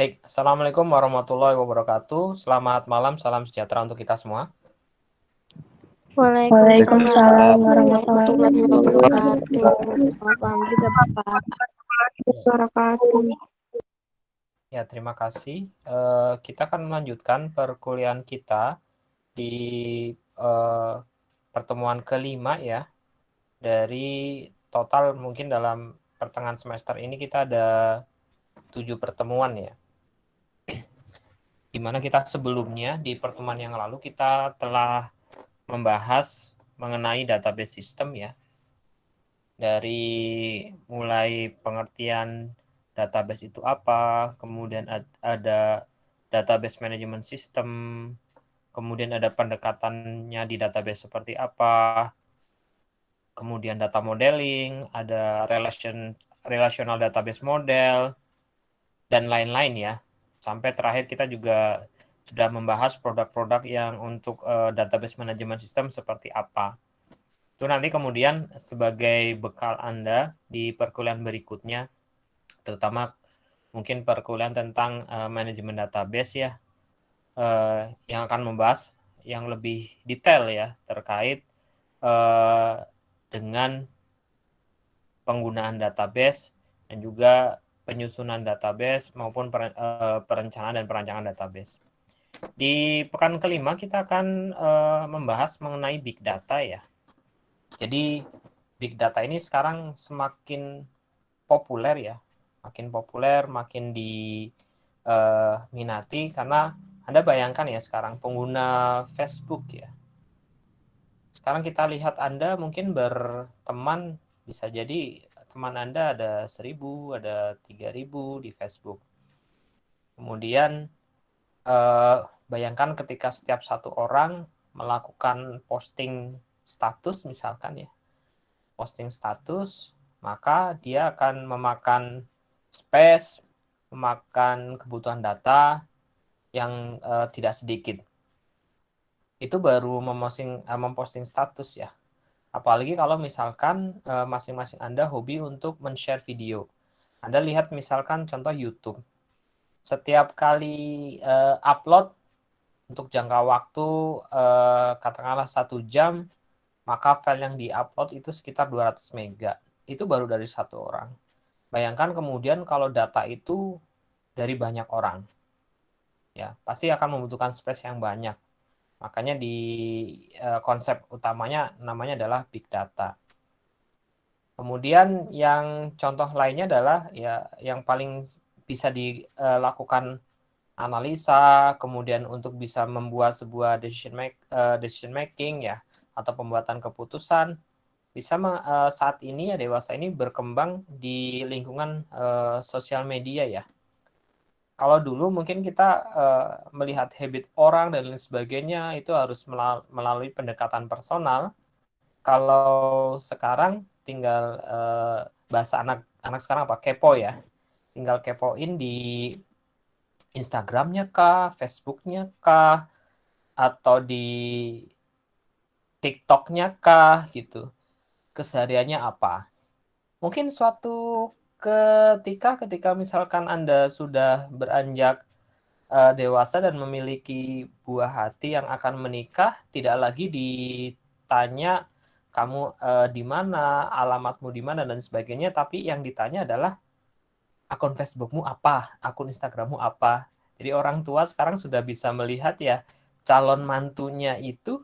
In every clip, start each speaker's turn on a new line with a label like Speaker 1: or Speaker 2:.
Speaker 1: Baik, Assalamualaikum warahmatullahi wabarakatuh. Selamat malam, salam sejahtera untuk kita semua.
Speaker 2: Waalaikumsalam
Speaker 3: warahmatullahi wabarakatuh. Selamat malam juga Bapak.
Speaker 1: Ya, terima kasih. Kita akan melanjutkan perkuliahan kita di pertemuan kelima ya. Dari total mungkin dalam pertengahan semester ini kita ada 7 pertemuan ya. Di mana kita sebelumnya di pertemuan yang lalu kita telah membahas mengenai database system ya. Dari mulai pengertian database itu apa, kemudian ada database management system, kemudian ada pendekatannya di database seperti apa, kemudian data modeling, ada relational database model, dan lain-lain ya. Sampai terakhir kita juga sudah membahas produk-produk yang untuk database management system seperti apa. Itu nanti kemudian sebagai bekal Anda di perkuliahan berikutnya, terutama mungkin perkuliahan tentang manajemen database ya, yang akan membahas yang lebih detail ya terkait dengan penggunaan database dan juga penyusunan database maupun perencanaan dan perancangan database. Di pekan kelima kita akan membahas mengenai big data ya. Jadi big data ini sekarang semakin populer ya, makin diminati karena Anda bayangkan ya sekarang pengguna Facebook ya. Sekarang kita lihat Anda mungkin berteman, bisa jadi teman Anda ada 1.000, ada 3.000 di Facebook. Kemudian bayangkan ketika setiap satu orang melakukan posting status misalkan ya, posting status, maka dia akan memakan space, memakan kebutuhan data yang tidak sedikit. Itu baru memposting status ya. Apalagi kalau misalkan masing-masing Anda hobi untuk men-share video. Anda lihat misalkan contoh YouTube. Setiap kali upload untuk jangka waktu katakanlah 1 jam, maka file yang di-upload itu sekitar 200 mega. Itu baru dari satu orang. Bayangkan kemudian kalau data itu dari banyak orang. Ya, pasti akan membutuhkan space yang banyak. Makanya di konsep utamanya namanya adalah big data. Kemudian yang contoh lainnya adalah ya yang paling bisa dilakukan analisa, kemudian untuk bisa membuat sebuah decision making ya atau pembuatan keputusan bisa saat ini ya dewasa ini berkembang di lingkungan sosial media ya. Kalau dulu mungkin kita melihat habit orang dan lain sebagainya itu harus melalui pendekatan personal. Kalau sekarang tinggal bahasa anak sekarang apa kepo ya, tinggal kepoin di Instagramnya kah, Facebooknya kah, atau di TikToknya kah gitu, kesehariannya apa. Mungkin suatu ketika misalkan Anda sudah beranjak dewasa dan memiliki buah hati yang akan menikah, tidak lagi ditanya kamu di mana, alamatmu di mana dan sebagainya, tapi yang ditanya adalah akun Facebookmu apa, akun Instagrammu apa. Jadi orang tua sekarang sudah bisa melihat ya calon mantunya itu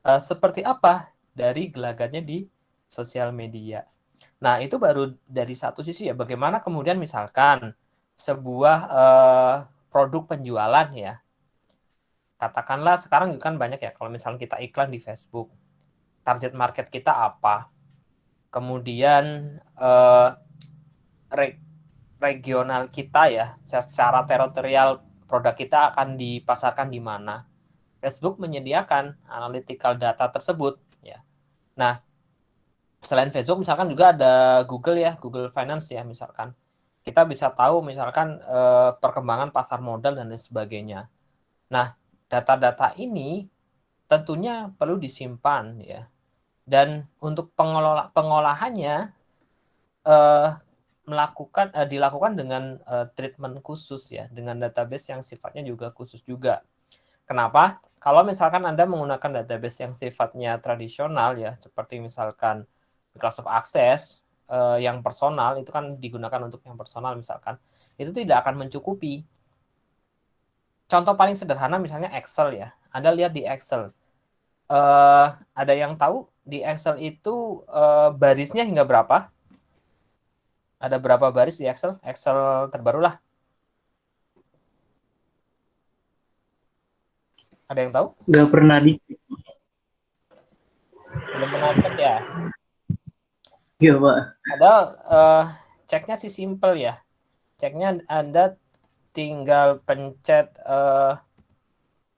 Speaker 1: seperti apa dari gelagatnya di sosial media. Nah, itu baru dari satu sisi ya, bagaimana kemudian misalkan sebuah produk penjualan ya, katakanlah sekarang kan banyak ya, kalau misalnya kita iklan di Facebook, target market kita apa, kemudian regional kita ya, secara teritorial produk kita akan dipasarkan di mana. Facebook menyediakan analytical data tersebut ya. Nah, selain Facebook misalkan juga ada Google ya, Google Finance ya misalkan. Kita bisa tahu misalkan perkembangan pasar modal dan lain sebagainya. Nah, data-data ini tentunya perlu disimpan ya. Dan untuk pengolahannya dilakukan dengan treatment khusus ya, dengan database yang sifatnya juga khusus juga. Kenapa? Kalau misalkan Anda menggunakan database yang sifatnya tradisional ya, seperti misalkan Microsoft Access yang personal, itu kan digunakan untuk yang personal misalkan, itu tidak akan mencukupi. Contoh paling sederhana misalnya Excel ya. Anda lihat di Excel, ada yang tahu di Excel itu barisnya hingga berapa? Ada berapa baris di Excel? Excel terbaru lah. Ada yang tahu?
Speaker 2: Nggak pernah dicek.
Speaker 1: Belum pernah cek ya?
Speaker 2: Iya, Pak.
Speaker 1: Padahal ceknya sih simple ya. Ceknya Anda tinggal pencet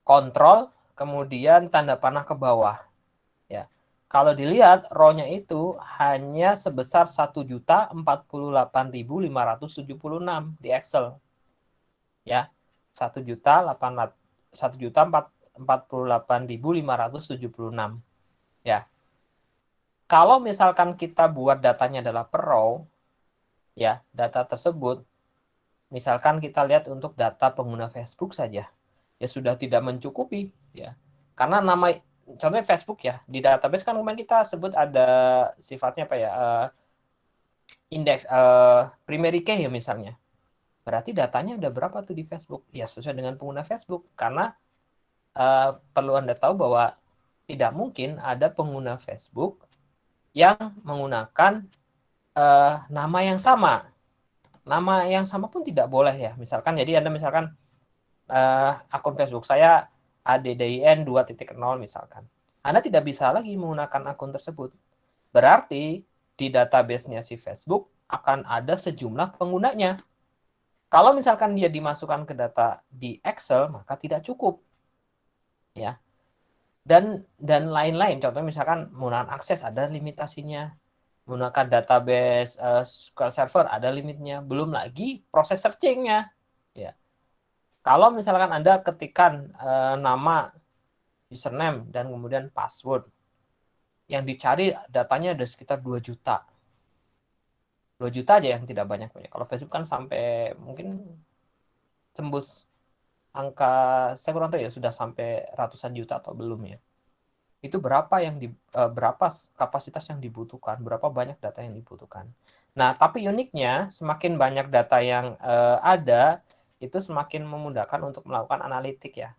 Speaker 1: kontrol, kemudian tanda panah ke bawah. Ya. Kalau dilihat row-nya itu hanya sebesar 1.048.576 di Excel. Ya. 1.048.576. Ya. Kalau misalkan kita buat datanya adalah per row, ya, data tersebut misalkan kita lihat untuk data pengguna Facebook saja, ya sudah tidak mencukupi, ya. Karena nama contohnya Facebook ya, di database kan kemarin kita sebut ada sifatnya apa ya, indeks primary key ya misalnya. Berarti datanya ada berapa tuh di Facebook? Ya sesuai dengan pengguna Facebook. Karena perlu Anda tahu bahwa tidak mungkin ada pengguna Facebook yang menggunakan nama yang sama. Nama yang sama pun tidak boleh ya. Misalkan jadi Anda misalkan akun Facebook saya ADDIN 2.0 misalkan. Anda tidak bisa lagi menggunakan akun tersebut. Berarti di database-nya si Facebook akan ada sejumlah penggunanya. Kalau misalkan dia dimasukkan ke data di Excel, maka tidak cukup. Ya. Dan lain-lain. Contohnya misalkan menggunakan akses ada limitasinya. Menggunakan database SQL Server ada limitnya. Belum lagi proses searching-nya. Ya. Kalau misalkan Anda ketikkan nama, username, dan kemudian password, yang dicari datanya ada sekitar 2 juta. 2 juta aja yang tidak banyak. Kalau Facebook kan sampai mungkin tembus angka, saya kurang tahu ya, sudah sampai ratusan juta atau belum ya. Itu berapa berapa kapasitas yang dibutuhkan, berapa banyak data yang dibutuhkan. Nah, tapi uniknya semakin banyak data yang ada, itu semakin memudahkan untuk melakukan analitik ya.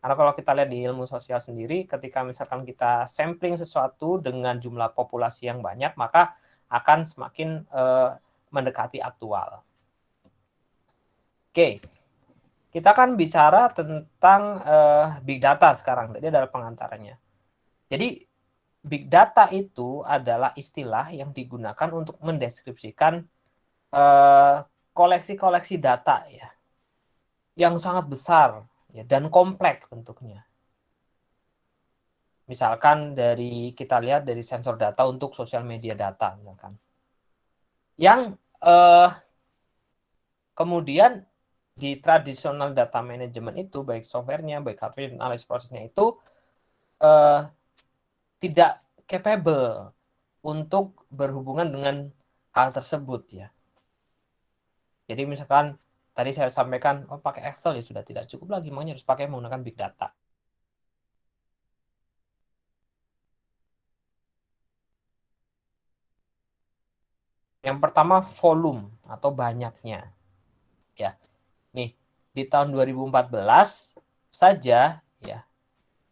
Speaker 1: Karena kalau kita lihat di ilmu sosial sendiri, ketika misalkan kita sampling sesuatu dengan jumlah populasi yang banyak, maka akan semakin mendekati aktual. Oke, kita kan bicara tentang big data sekarang. Tadi adalah pengantaranya. Jadi big data itu adalah istilah yang digunakan untuk mendeskripsikan koleksi-koleksi data ya, yang sangat besar ya, dan kompleks bentuknya. Misalkan kita lihat dari sensor data untuk sosial media data, misalkan, yang kemudian di tradisional data management itu, baik softwarenya, baik hardware, analisis prosesnya itu tidak capable untuk berhubungan dengan hal tersebut ya. Jadi misalkan tadi saya sampaikan, pakai Excel ya sudah tidak cukup lagi, makanya harus pakai menggunakan big data. Yang pertama volume atau banyaknya. Ya. Nih, di tahun 2014 saja ya.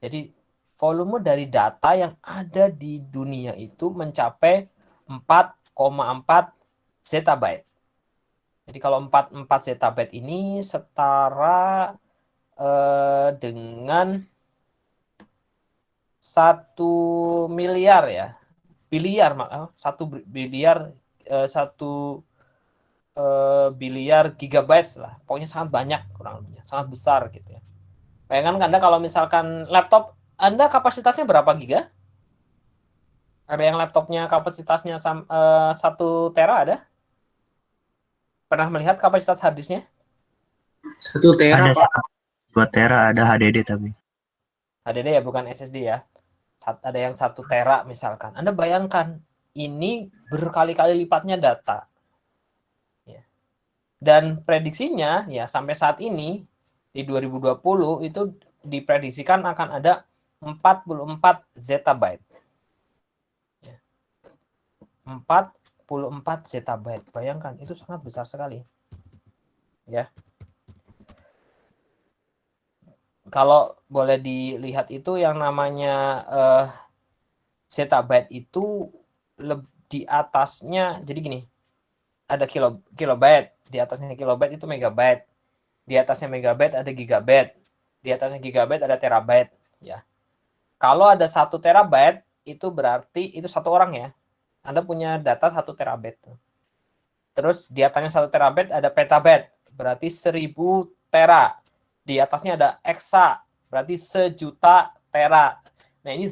Speaker 1: Jadi volume dari data yang ada di dunia itu mencapai 4,4 zettabyte. Jadi kalau 4 zettabyte ini setara dengan 1 miliar ya. Biliar, 1 biliar gigabytes lah. Pokoknya sangat banyak kurang lebihnya, sangat besar gitu ya. Bayangkan Anda kalau misalkan laptop Anda kapasitasnya berapa giga? Ada yang laptopnya kapasitasnya 1 tera ada? Pernah melihat kapasitas harddisknya?
Speaker 2: 1 tera,
Speaker 4: Ada
Speaker 2: Pak.
Speaker 4: 2 tera, ada HDD tapi.
Speaker 1: HDD ya, bukan SSD ya. Ada yang 1 tera misalkan. Anda bayangkan, ini berkali-kali lipatnya data. Dan prediksinya ya sampai saat ini di 2020 itu diprediksikan akan ada 44 zettabyte. 44 zettabyte. Bayangkan itu sangat besar sekali. Ya. Kalau boleh dilihat itu yang namanya zettabyte itu di atasnya, jadi gini, ada kilobyte, di atasnya kilobyte itu megabyte, di atasnya megabyte ada gigabyte, di atasnya gigabyte ada terabyte. Ya, kalau ada 1 terabyte itu berarti itu satu orang ya, Anda punya data 1 terabyte. Terus di atasnya 1 terabyte ada petabyte, berarti 1000 tera. Di atasnya ada exa, berarti 1.000.000 tera. Nah ini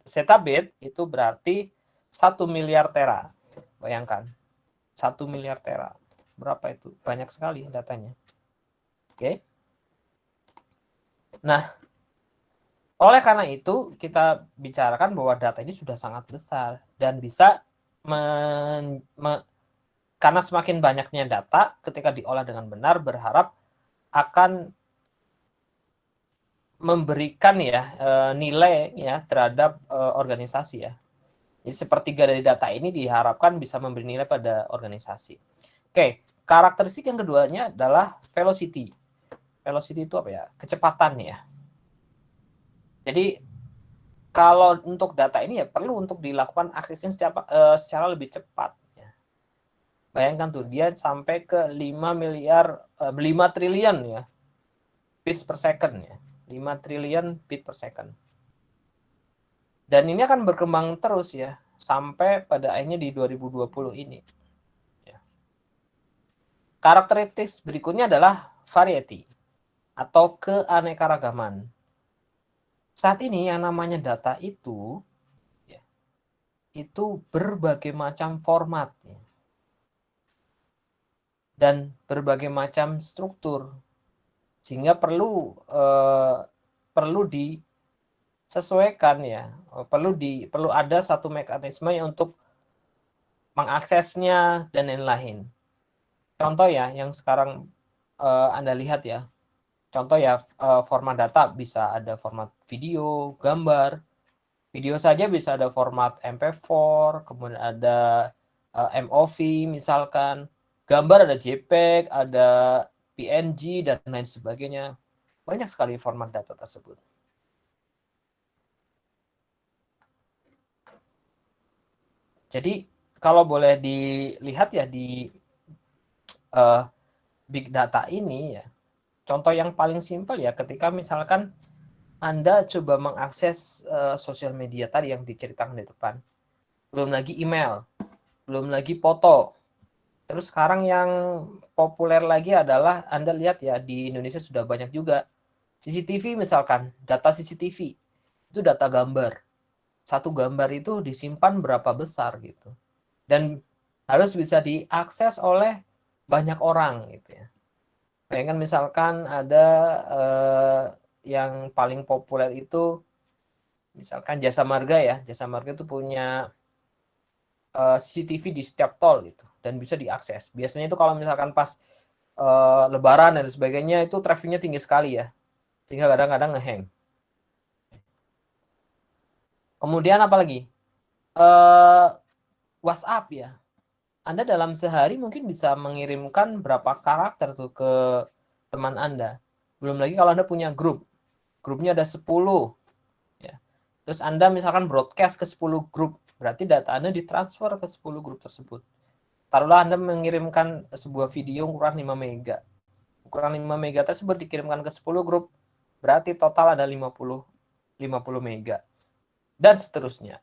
Speaker 1: zettabyte itu berarti 1 miliar tera. Bayangkan, 1 miliar tera. Berapa itu? Banyak sekali datanya. Oke. Nah, oleh karena itu kita bicarakan bahwa data ini sudah sangat besar dan bisa karena semakin banyaknya data ketika diolah dengan benar berharap akan memberikan ya nilai ya terhadap organisasi ya. Jadi sepertiga dari data ini diharapkan bisa memberi nilai pada organisasi. Oke, karakteristik yang keduanya adalah velocity. Velocity itu apa ya? Kecepatan ya. Jadi kalau untuk data ini ya perlu untuk dilakukan aksesnya secara lebih cepat. Ya. Bayangkan tuh dia sampai ke 5 triliun ya bits per second ya. 5 triliun bit per second. Dan ini akan berkembang terus ya sampai pada akhirnya di 2020 ini. Ya. Karakteristik berikutnya adalah variety atau keanekaragaman. Saat ini yang namanya data itu ya, itu berbagai macam format ya, dan berbagai macam struktur sehingga perlu disesuaikan ya, perlu ada satu mekanisme yang untuk mengaksesnya dan lain-lain. Contoh ya yang sekarang Anda lihat ya. Contoh ya, format data bisa ada format video, gambar. Video saja bisa ada format MP4, kemudian ada MOV misalkan. Gambar ada JPEG, ada PNG, dan lain sebagainya. Banyak sekali format data tersebut. Jadi, kalau boleh dilihat ya di big data ini ya, contoh yang paling simpel ya ketika misalkan Anda coba mengakses sosial media tadi yang diceritakan di depan. Belum lagi email, belum lagi foto. Terus sekarang yang populer lagi adalah Anda lihat ya di Indonesia sudah banyak juga CCTV misalkan, data CCTV. Itu data gambar. Satu gambar itu disimpan berapa besar gitu. Dan harus bisa diakses oleh banyak orang gitu ya. Bayangkan misalkan ada yang paling populer itu misalkan Jasa Marga ya. Jasa Marga itu punya CCTV di setiap tol gitu dan bisa diakses. Biasanya itu kalau misalkan pas Lebaran dan sebagainya itu trafficnya tinggi sekali ya. Sehingga kadang-kadang ngehang. Kemudian apa lagi? WhatsApp ya. Anda dalam sehari mungkin bisa mengirimkan berapa karakter tuh ke teman Anda. Belum lagi kalau Anda punya grup. Grupnya ada 10. Ya. Terus Anda misalkan broadcast ke 10 grup. Berarti data Anda ditransfer ke 10 grup tersebut. Taruhlah Anda mengirimkan sebuah video ukuran 5 mega. Ukuran 5 mega tersebut dikirimkan ke 10 grup. Berarti total ada 50 mega. Dan seterusnya.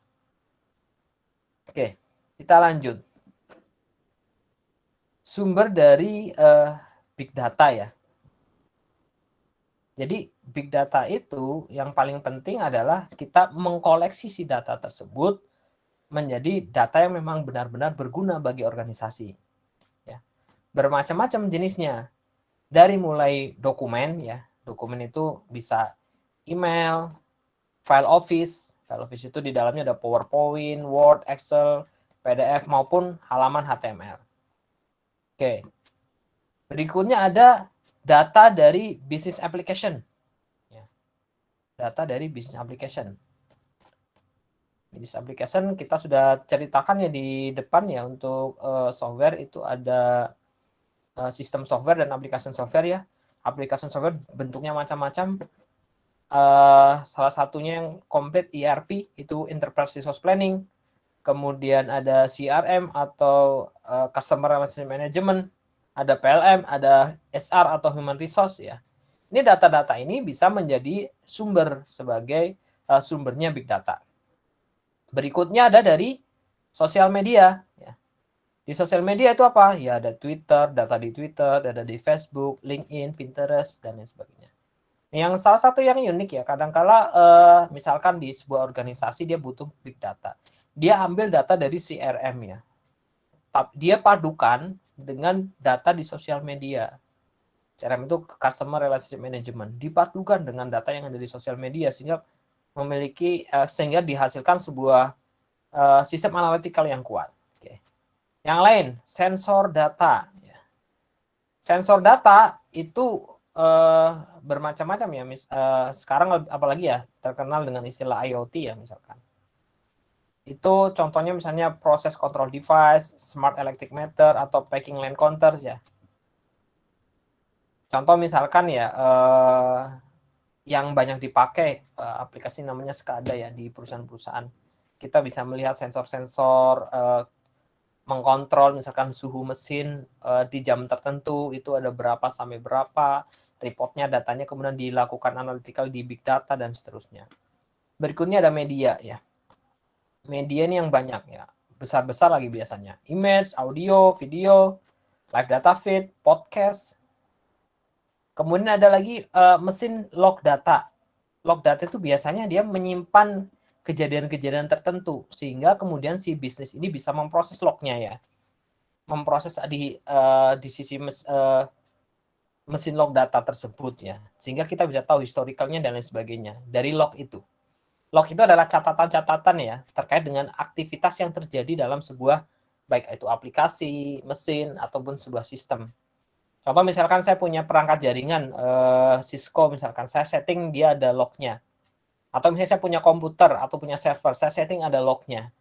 Speaker 1: Oke, kita lanjut. Sumber dari big data ya. Jadi big data itu yang paling penting adalah kita mengkoleksi si data tersebut menjadi data yang memang benar-benar berguna bagi organisasi. Ya. Bermacam-macam jenisnya. Dari mulai dokumen ya. Dokumen itu bisa email, file office. File office itu di dalamnya ada PowerPoint, Word, Excel, PDF maupun halaman HTML. Oke. Berikutnya ada data dari business application. Ya. Data dari business application. Business application kita sudah ceritakan ya di depan ya, untuk software itu ada sistem software dan application software ya. Application software bentuknya macam-macam. Salah satunya yang komplit ERP itu Enterprise Resource Planning. Kemudian ada CRM atau Customer Relationship Management, ada PLM, ada HR atau Human Resource ya. Ini data-data ini bisa menjadi sumber sebagai sumbernya big data. Berikutnya ada dari sosial media ya. Di sosial media itu apa? Ya ada Twitter, data di Twitter, data di Facebook, LinkedIn, Pinterest dan lain sebagainya. Yang salah satu yang unik ya, kadangkala misalkan di sebuah organisasi dia butuh big data. Dia ambil data dari CRM ya. Dia padukan dengan data di sosial media. CRM itu Customer Relationship Management. Dipadukan dengan data yang ada di sosial media sehingga sehingga dihasilkan sebuah sistem analytical yang kuat. Oke. Yang lain, sensor data. Sensor data itu bermacam-macam ya. Sekarang apalagi ya terkenal dengan istilah IoT ya misalkan. Itu contohnya misalnya proses control device, smart electric meter, atau packing line counters ya. Contoh misalkan ya yang banyak dipakai aplikasi namanya SCADA ya di perusahaan-perusahaan. Kita bisa melihat sensor-sensor mengkontrol misalkan suhu mesin di jam tertentu itu ada berapa sampai berapa, reportnya, datanya kemudian dilakukan analytical di big data dan seterusnya. Berikutnya ada media ya. Media ini yang banyak ya, besar-besar lagi biasanya. Image, audio, video, live data feed, podcast. Kemudian ada lagi mesin log data. Log data itu biasanya dia menyimpan kejadian-kejadian tertentu sehingga kemudian si bisnis ini bisa memproses lognya ya. Memproses di sisi mesin log data tersebut ya. Sehingga kita bisa tahu historicalnya dan lain sebagainya dari log itu. Log itu adalah catatan-catatan ya terkait dengan aktivitas yang terjadi dalam sebuah baik itu aplikasi, mesin ataupun sebuah sistem. Contoh misalkan saya punya perangkat jaringan Cisco misalkan, saya setting dia ada lognya. Atau misalnya saya punya komputer atau punya server, saya setting ada lognya.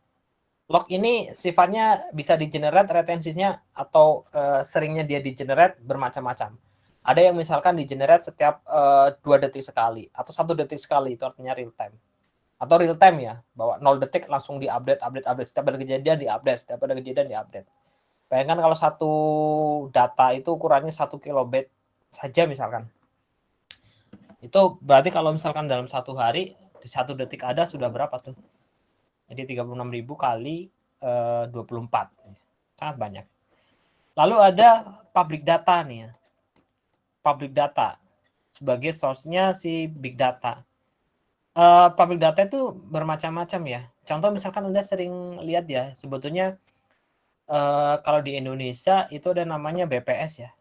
Speaker 1: Log ini sifatnya bisa di-generate retensinya atau seringnya dia di-generate bermacam-macam. Ada yang misalkan di-generate setiap 2 detik sekali atau 1 detik sekali, itu artinya real time. Atau real time ya, bahwa 0 detik langsung diupdate, update. Setiap ada kejadian diupdate, setiap ada kejadian diupdate. Bayangkan kalau satu data itu ukurannya 1 kilobit saja misalkan. Itu berarti kalau misalkan dalam 1 hari, di 1 detik ada sudah berapa tuh? Jadi 36.000 kali 24. Sangat banyak. Lalu ada public data nih ya. Public data sebagai source-nya si big data. Public data itu bermacam-macam ya. Contoh misalkan Anda sering lihat ya, sebetulnya kalau di Indonesia itu ada namanya BPS ya,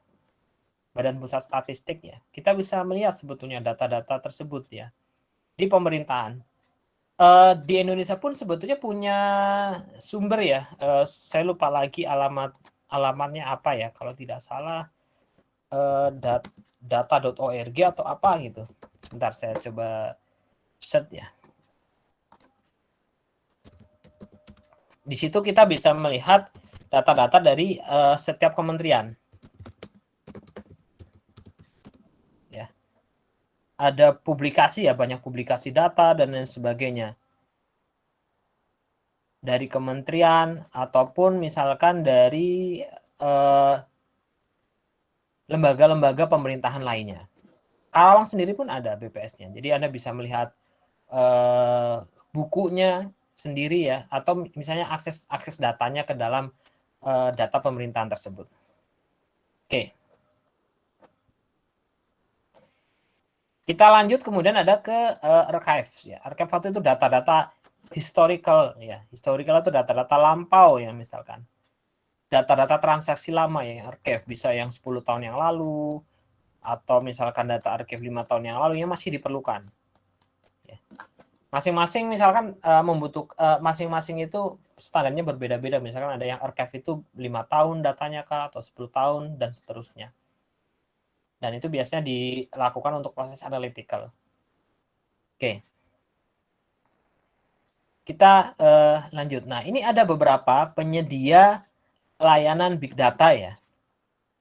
Speaker 1: Badan Pusat Statistik ya. Kita bisa melihat sebetulnya data-data tersebut ya di pemerintahan. Di Indonesia pun sebetulnya punya sumber ya. Saya lupa lagi alamatnya apa ya. Kalau tidak salah data.org atau apa gitu. Bentar saya coba set ya. Di situ kita bisa melihat data-data dari setiap kementerian. Ya. Ada publikasi ya, banyak publikasi data dan lain sebagainya. Dari kementerian ataupun misalkan dari lembaga-lembaga pemerintahan lainnya. Karawang sendiri pun ada BPS-nya. Jadi Anda bisa melihat bukunya sendiri ya, atau misalnya akses datanya ke dalam data pemerintahan tersebut. Oke. Kita lanjut kemudian ada ke archive ya. Archive itu data-data historical ya. Historical itu data-data lampau ya misalkan. Data-data transaksi lama ya, archive bisa yang 10 tahun yang lalu atau misalkan data archive 5 tahun yang lalu yang masih diperlukan. Masing-masing misalkan masing-masing itu standarnya berbeda-beda. Misalkan ada yang archive itu 5 tahun datanya kah atau 10 tahun dan seterusnya. dan itu biasanya dilakukan untuk proses analytical. Oke. Kita lanjut. Nah, ini ada beberapa penyedia layanan big data ya.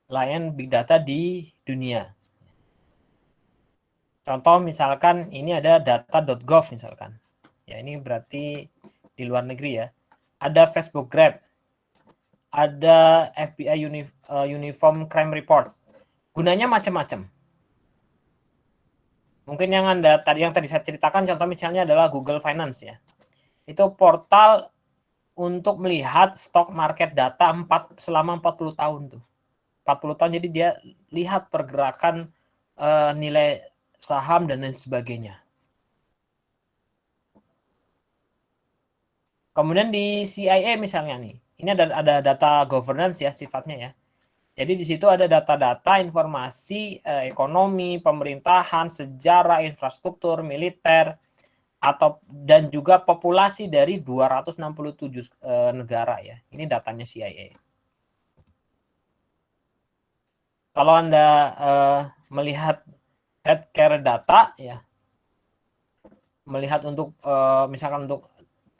Speaker 1: Layanan big data di dunia. Contoh misalkan ini ada data.gov misalkan. Ya, ini berarti di luar negeri ya. Ada Facebook Grab. Ada FBI Uniform Crime Report. Gunanya macam-macam. Mungkin yang tadi saya ceritakan contoh misalnya adalah Google Finance ya. Itu portal untuk melihat stok market data selama 40 tahun tuh. 40 tahun jadi dia lihat pergerakan nilai saham dan lain sebagainya. Kemudian di CIA misalnya nih. Ini ada data governance ya sifatnya ya. Jadi di situ ada data-data informasi ekonomi, pemerintahan, sejarah, infrastruktur, militer, dan juga populasi dari 267 negara ya. Ini datanya CIA. Kalau Anda melihat healthcare data ya, melihat untuk misalkan untuk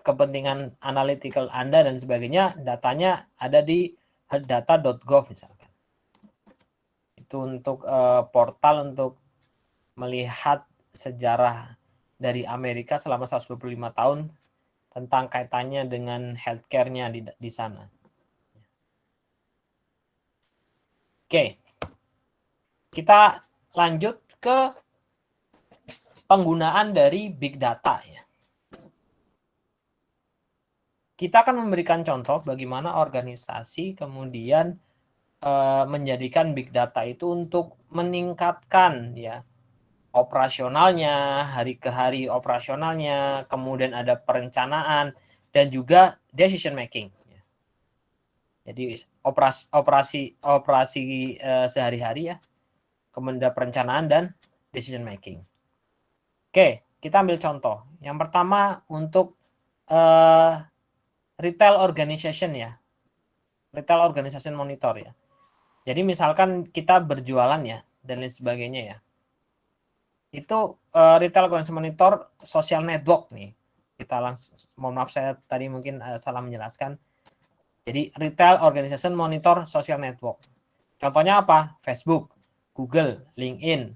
Speaker 1: kepentingan analytical Anda dan sebagainya, datanya ada di healthdata.gov misalkan. Itu untuk portal untuk melihat sejarah dari Amerika selama 125 tahun tentang kaitannya dengan healthcare-nya di sana. Oke. Kita lanjut ke penggunaan dari big data ya. Kita akan memberikan contoh bagaimana organisasi kemudian menjadikan big data itu untuk meningkatkan ya operasionalnya, hari ke hari operasionalnya, kemudian ada perencanaan dan juga decision making. Jadi operasi sehari-hari ya, kemudian perencanaan dan decision making. Oke, kita ambil contoh. Yang pertama untuk retail organization ya. Retail organization monitor ya. Jadi misalkan kita berjualan ya dan lain sebagainya ya. Itu retail organization monitor social network nih. Kita langsung, mohon maaf saya tadi mungkin salah menjelaskan. Jadi retail organization monitor social network. Contohnya apa? Facebook, Google, LinkedIn,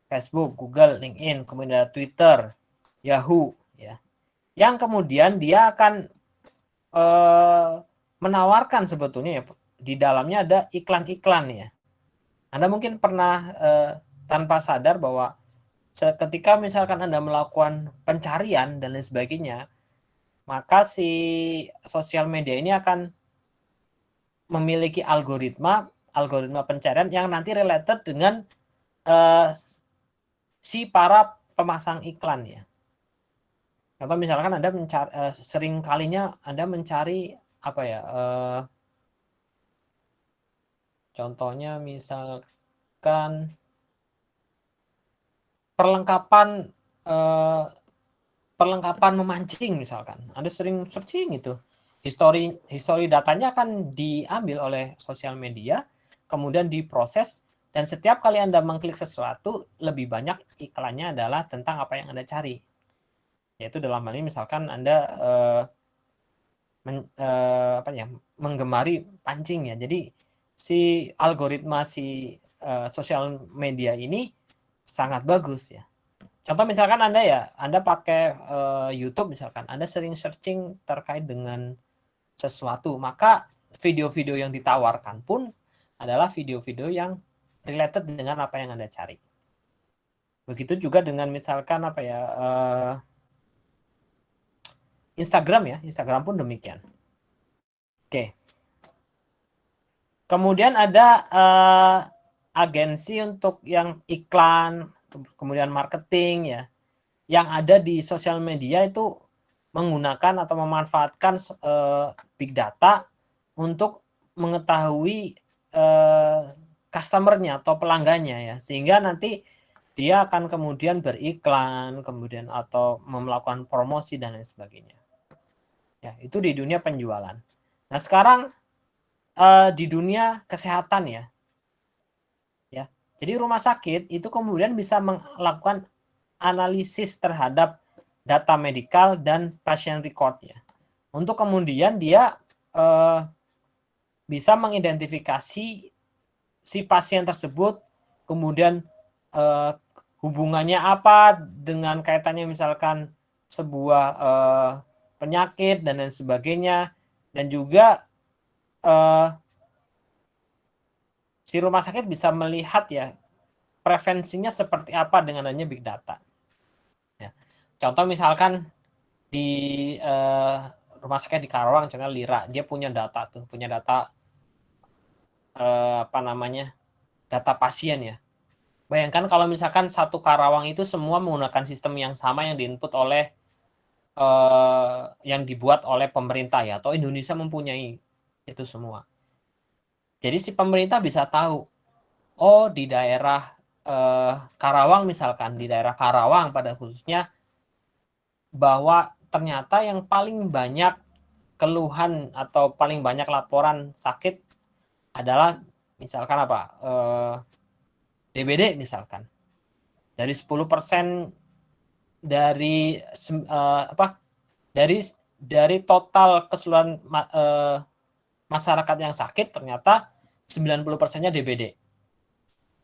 Speaker 1: Facebook, Google, LinkedIn, kemudian Twitter, Yahoo ya. Yang kemudian dia akan menawarkan sebetulnya ya, di dalamnya ada iklan-iklan ya. Anda mungkin pernah tanpa sadar bahwa ketika misalkan Anda melakukan pencarian dan lain sebagainya, maka si sosial media ini akan memiliki algoritma pencarian yang nanti related dengan si para pemasang iklan ya. Contoh misalkan Anda sering kalinya Anda mencari apa ya? Contohnya misalkan perlengkapan memancing misalkan. Anda sering searching itu. History datanya akan diambil oleh sosial media, kemudian diproses, dan setiap kali Anda mengklik sesuatu, lebih banyak iklannya adalah tentang apa yang Anda cari. Yaitu dalam hal ini misalkan Anda menggemari pancing ya. Jadi si algoritma si sosial media ini sangat bagus ya. Contoh misalkan Anda pakai YouTube misalkan, Anda sering searching terkait dengan sesuatu, maka video-video yang ditawarkan pun adalah video-video yang related dengan apa yang Anda cari. Begitu juga dengan misalkan Instagram ya, Instagram pun demikian. Oke. Kemudian ada agensi untuk yang iklan, kemudian marketing ya, yang ada di sosial media itu menggunakan atau memanfaatkan big data untuk mengetahui customer-nya atau pelanggannya ya, sehingga nanti dia akan kemudian beriklan, kemudian atau melakukan promosi dan lain sebagainya. Ya, itu di dunia penjualan. Nah, sekarang di dunia kesehatan ya. Jadi rumah sakit itu kemudian bisa melakukan analisis terhadap data medikal dan pasien record ya. Untuk kemudian dia bisa mengidentifikasi si pasien tersebut, kemudian hubungannya apa dengan kaitannya misalkan sebuah penyakit dan lain sebagainya, dan juga si rumah sakit bisa melihat ya prevensinya seperti apa dengan adanya big data. Ya. Contoh misalkan di rumah sakit di Karawang, contohnya Lira, dia punya data apa namanya, data pasien ya. Bayangkan kalau misalkan satu Karawang itu semua menggunakan sistem yang sama yang diinput oleh yang dibuat oleh pemerintah ya, atau Indonesia mempunyai itu semua. Jadi si pemerintah bisa tahu, oh di daerah Karawang misalkan, di daerah Karawang pada khususnya, bahwa ternyata yang paling banyak keluhan atau paling banyak laporan sakit adalah misalkan apa, DBD misalkan. Dari 10% dari dari total keseluruhan masyarakat yang sakit, ternyata 90%-nya DBD.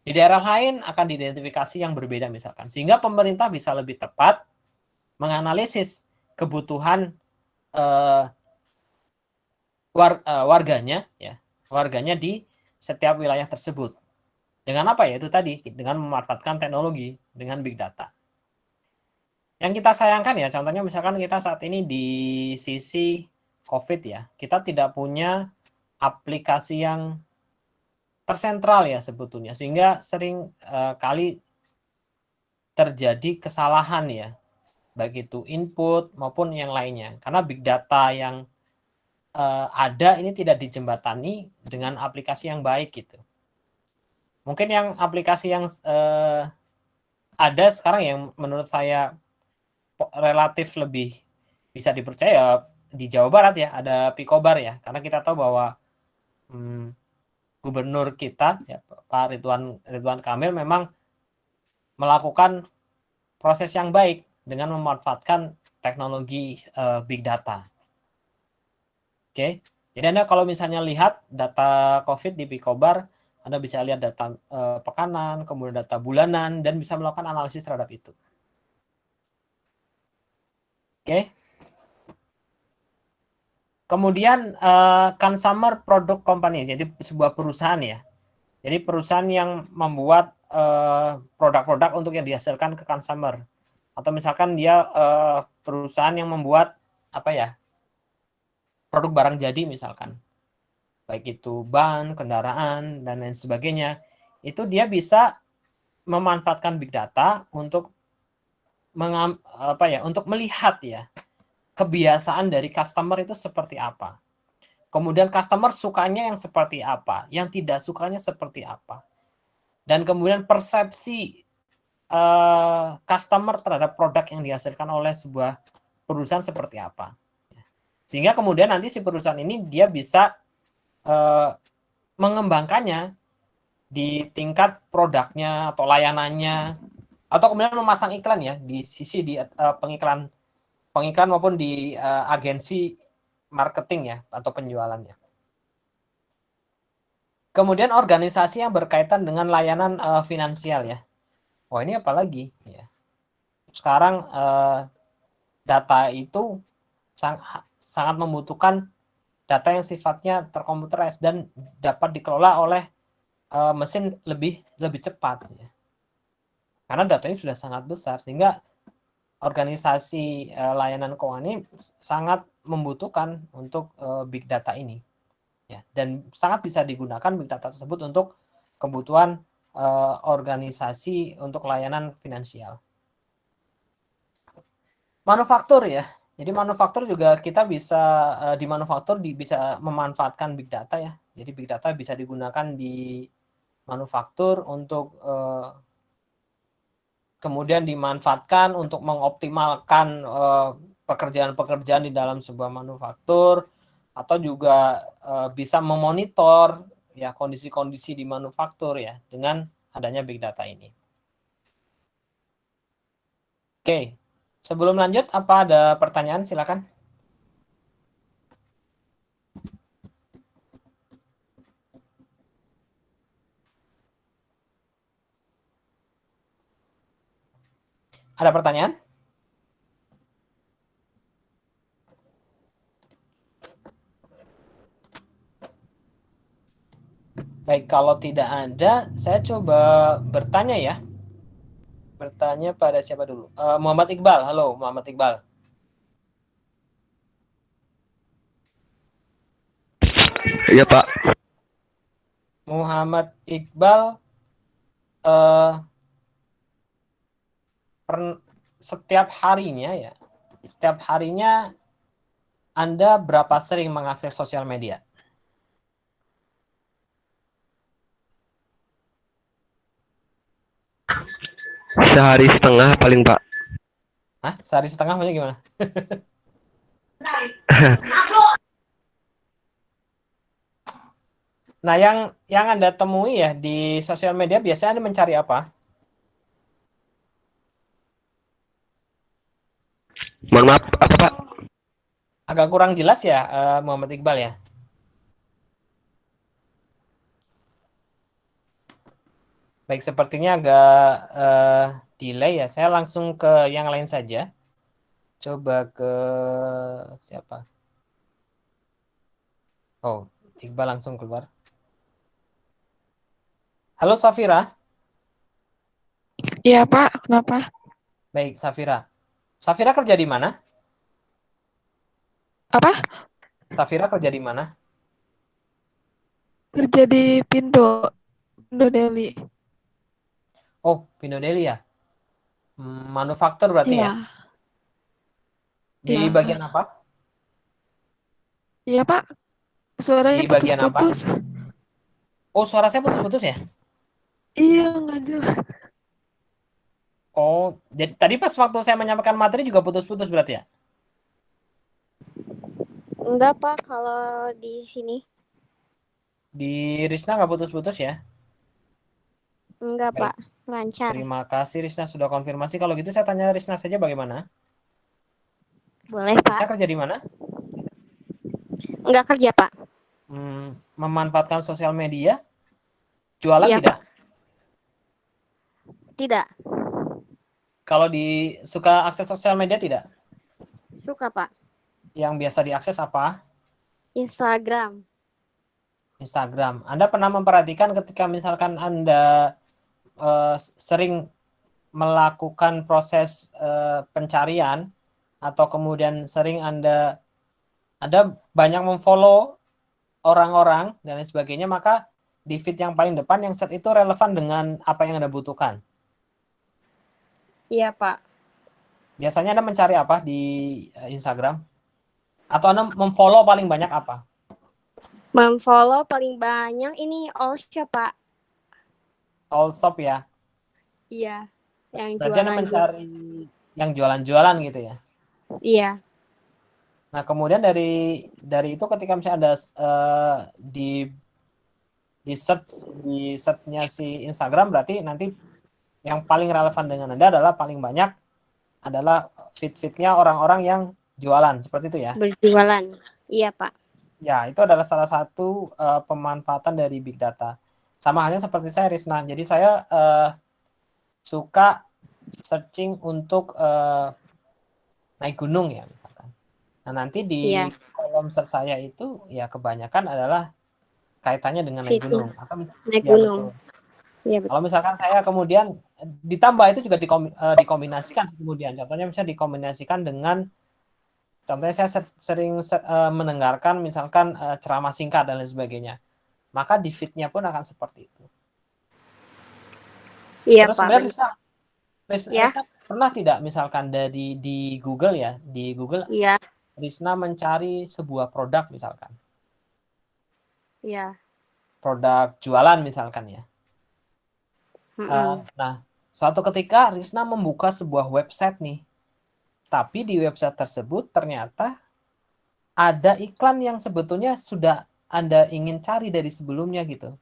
Speaker 1: Di daerah lain akan diidentifikasi yang berbeda misalkan. Sehingga pemerintah bisa lebih tepat menganalisis kebutuhan warganya di setiap wilayah tersebut. Dengan apa ya? Itu tadi, dengan memanfaatkan teknologi, dengan big data. Yang kita sayangkan ya, contohnya misalkan kita saat ini di sisi COVID ya, kita tidak punya aplikasi yang tersentral ya sebetulnya, sehingga sering kali terjadi kesalahan ya, baik itu input maupun yang lainnya, karena big data yang ada ini tidak dijembatani dengan aplikasi yang baik gitu. Mungkin yang aplikasi yang ada sekarang yang menurut saya relatif lebih bisa dipercaya di Jawa Barat ya, ada Picobar ya, karena kita tahu bahwa gubernur kita ya, Pak Ridwan Kamil memang melakukan proses yang baik dengan memanfaatkan teknologi big data. Oke, jadi Anda kalau misalnya lihat data COVID di Picobar, Anda bisa lihat data pekanan, kemudian data bulanan, dan bisa melakukan analisis terhadap itu. Oke. Kemudian consumer product company, jadi sebuah perusahaan ya. Jadi perusahaan yang membuat produk-produk untuk yang dihasilkan ke consumer. Atau misalkan dia perusahaan yang membuat apa ya, produk barang jadi misalkan. Baik itu ban, kendaraan, dan lain sebagainya. Itu dia bisa memanfaatkan big data untuk untuk melihat ya kebiasaan dari customer itu seperti apa. Kemudian customer sukanya yang seperti apa, yang tidak sukanya seperti apa. Dan kemudian persepsi customer terhadap produk yang dihasilkan oleh sebuah perusahaan seperti apa. Sehingga kemudian nanti si perusahaan ini dia bisa mengembangkannya di tingkat produknya atau layanannya, atau kemudian memasang iklan ya di sisi di pengiklan maupun di agensi marketing ya atau penjualannya. Kemudian organisasi yang berkaitan dengan layanan finansial ya. Oh ini apalagi ya. Sekarang data itu sangat membutuhkan data yang sifatnya terkomputerized dan dapat dikelola oleh mesin lebih cepat ya. Karena datanya sudah sangat besar sehingga organisasi layanan keuangan ini sangat membutuhkan untuk big data ini ya, dan sangat bisa digunakan big data tersebut untuk kebutuhan organisasi untuk layanan finansial. Manufaktur ya, jadi manufaktur juga kita bisa di manufaktur bisa memanfaatkan big data ya, jadi big data bisa digunakan di manufaktur untuk kemudian dimanfaatkan untuk mengoptimalkan pekerjaan-pekerjaan di dalam sebuah manufaktur, atau juga bisa memonitor ya kondisi-kondisi di manufaktur ya dengan adanya big data ini. Oke, sebelum lanjut, apa ada pertanyaan? Silakan. Ada pertanyaan? Baik, kalau tidak ada, saya coba bertanya ya. Bertanya pada siapa dulu? Muhammad Iqbal. Halo, Muhammad Iqbal.
Speaker 5: Iya Pak.
Speaker 1: Muhammad Iqbal, setiap harinya Anda berapa sering mengakses sosial media?
Speaker 5: Sehari setengah paling Pak.
Speaker 1: Hah? Sehari setengah maksudnya gimana? Nah, yang Anda temui ya di sosial media biasanya Anda mencari apa?
Speaker 5: Mohon maaf, apa Pak?
Speaker 1: Agak kurang jelas ya, Muhammad Iqbal ya. Baik, sepertinya agak delay ya. Saya langsung ke yang lain saja. Coba ke siapa? Oh, Iqbal langsung keluar. Halo Safira.
Speaker 3: Iya Pak, kenapa?
Speaker 1: Baik, Safira. Safira kerja di mana?
Speaker 3: Apa?
Speaker 1: Safira kerja di mana?
Speaker 3: Kerja di Pindo Deli.
Speaker 1: Oh, Pindo Deli ya. Manufaktur berarti ya.
Speaker 3: Iya,
Speaker 1: Di
Speaker 3: iya.
Speaker 1: bagian apa?
Speaker 3: Iya Pak, suaranya
Speaker 1: Di bagian apa?
Speaker 3: putus-putus.
Speaker 1: Oh, suara saya putus-putus ya?
Speaker 3: Iya, nggak jelas.
Speaker 1: Oh, jadi tadi pas waktu saya menyampaikan materi juga putus-putus berarti ya?
Speaker 6: Enggak Pak, kalau di sini.
Speaker 1: Di Risna nggak putus-putus ya?
Speaker 6: Enggak
Speaker 1: Baik.
Speaker 6: Pak, lancar.
Speaker 1: Terima kasih Risna sudah konfirmasi. Kalau gitu saya tanya Risna saja bagaimana?
Speaker 6: Boleh
Speaker 1: Risna
Speaker 6: Pak.
Speaker 1: kerja di mana?
Speaker 6: Enggak kerja Pak.
Speaker 1: Memanfaatkan sosial media? Jualan
Speaker 6: Iya,
Speaker 1: tidak?
Speaker 6: Tidak.
Speaker 1: Kalau suka akses sosial media tidak?
Speaker 6: Suka Pak.
Speaker 1: Yang biasa diakses apa?
Speaker 6: Instagram.
Speaker 1: Instagram. Anda pernah memperhatikan ketika misalkan Anda sering melakukan proses pencarian atau kemudian sering Anda banyak memfollow orang-orang dan lain sebagainya, maka di feed yang paling depan yang set itu relevan dengan apa yang Anda butuhkan.
Speaker 6: Iya Pak.
Speaker 1: Biasanya Anda mencari apa di Instagram? Atau Anda memfollow paling banyak apa?
Speaker 6: Memfollow paling banyak ini all shop Pak.
Speaker 1: All shop ya?
Speaker 6: Iya. Yang
Speaker 1: Berarti Anda
Speaker 6: jualan.
Speaker 1: mencari yang jualan-jualan gitu ya?
Speaker 6: Iya.
Speaker 1: Nah, kemudian dari itu ketika misalnya ada di search-nya si Instagram, berarti nanti yang paling relevan dengan Anda adalah paling banyak adalah feed-feednya orang-orang yang jualan, seperti itu ya?
Speaker 6: Berjualan. Iya Pak.
Speaker 1: Ya, itu adalah salah satu pemanfaatan dari big data. Sama halnya seperti saya, Risna. Jadi saya suka searching untuk naik gunung ya, misalkan. Nah, nanti di kolom search saya itu ya kebanyakan adalah kaitannya dengan naik gunung. Atau
Speaker 6: naik
Speaker 1: ya,
Speaker 6: gunung.
Speaker 1: betul.
Speaker 6: Iya betul.
Speaker 1: Kalau misalkan saya kemudian ditambah itu juga dikombinasikan kemudian. Contohnya misalnya dikombinasikan dengan, contohnya saya sering mendengarkan misalkan ceramah singkat dan lain sebagainya. Maka di feed-nya pun akan seperti itu.
Speaker 6: Iya
Speaker 1: Terus
Speaker 6: Pak.
Speaker 1: kemudian Risna
Speaker 6: Ya.
Speaker 1: pernah tidak misalkan di Google ya, di Google
Speaker 6: Iya.
Speaker 1: Risna mencari sebuah produk misalkan.
Speaker 6: Iya.
Speaker 1: Produk jualan misalkan ya. Nah, suatu ketika Risna membuka sebuah website nih. Tapi di website tersebut ternyata ada iklan yang sebetulnya sudah Anda ingin cari dari sebelumnya gitu.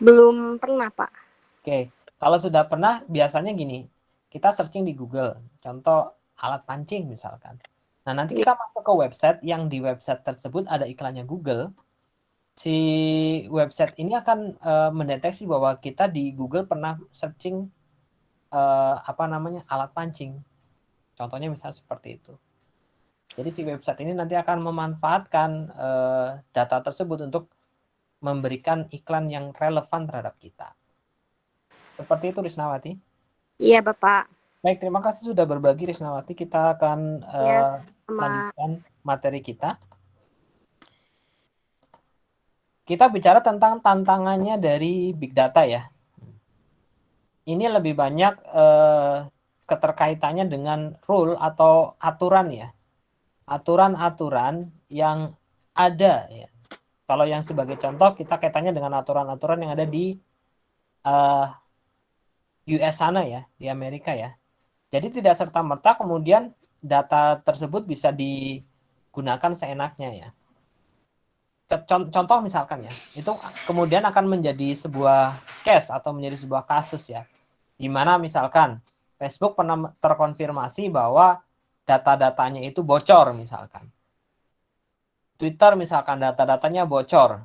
Speaker 6: Belum pernah, Pak.
Speaker 1: Oke, kalau sudah pernah biasanya gini, kita searching di Google, contoh alat pancing misalkan. Nah, nanti kita masuk ke website yang di website tersebut ada iklannya Google. Si website ini akan mendeteksi bahwa kita di Google pernah searching alat pancing. Contohnya misalnya seperti itu. Jadi si website ini nanti akan memanfaatkan data tersebut untuk memberikan iklan yang relevan terhadap kita. Seperti itu Risnawati.
Speaker 6: Iya, Bapak.
Speaker 1: Baik, terima kasih sudah berbagi Risnawati. Kita akan lanjutkan materi kita. Kita bicara tentang tantangannya dari big data ya. Ini lebih banyak keterkaitannya dengan rule atau aturan ya. Aturan-aturan yang ada ya. Kalau yang sebagai contoh kita kaitannya dengan aturan-aturan yang ada di US sana ya, di Amerika ya. Jadi tidak serta-merta kemudian data tersebut bisa digunakan seenaknya ya. Contoh misalkan ya, itu kemudian akan menjadi sebuah case atau menjadi sebuah kasus ya. Di mana misalkan Facebook pernah terkonfirmasi bahwa data-datanya itu bocor misalkan. Twitter misalkan data-datanya bocor.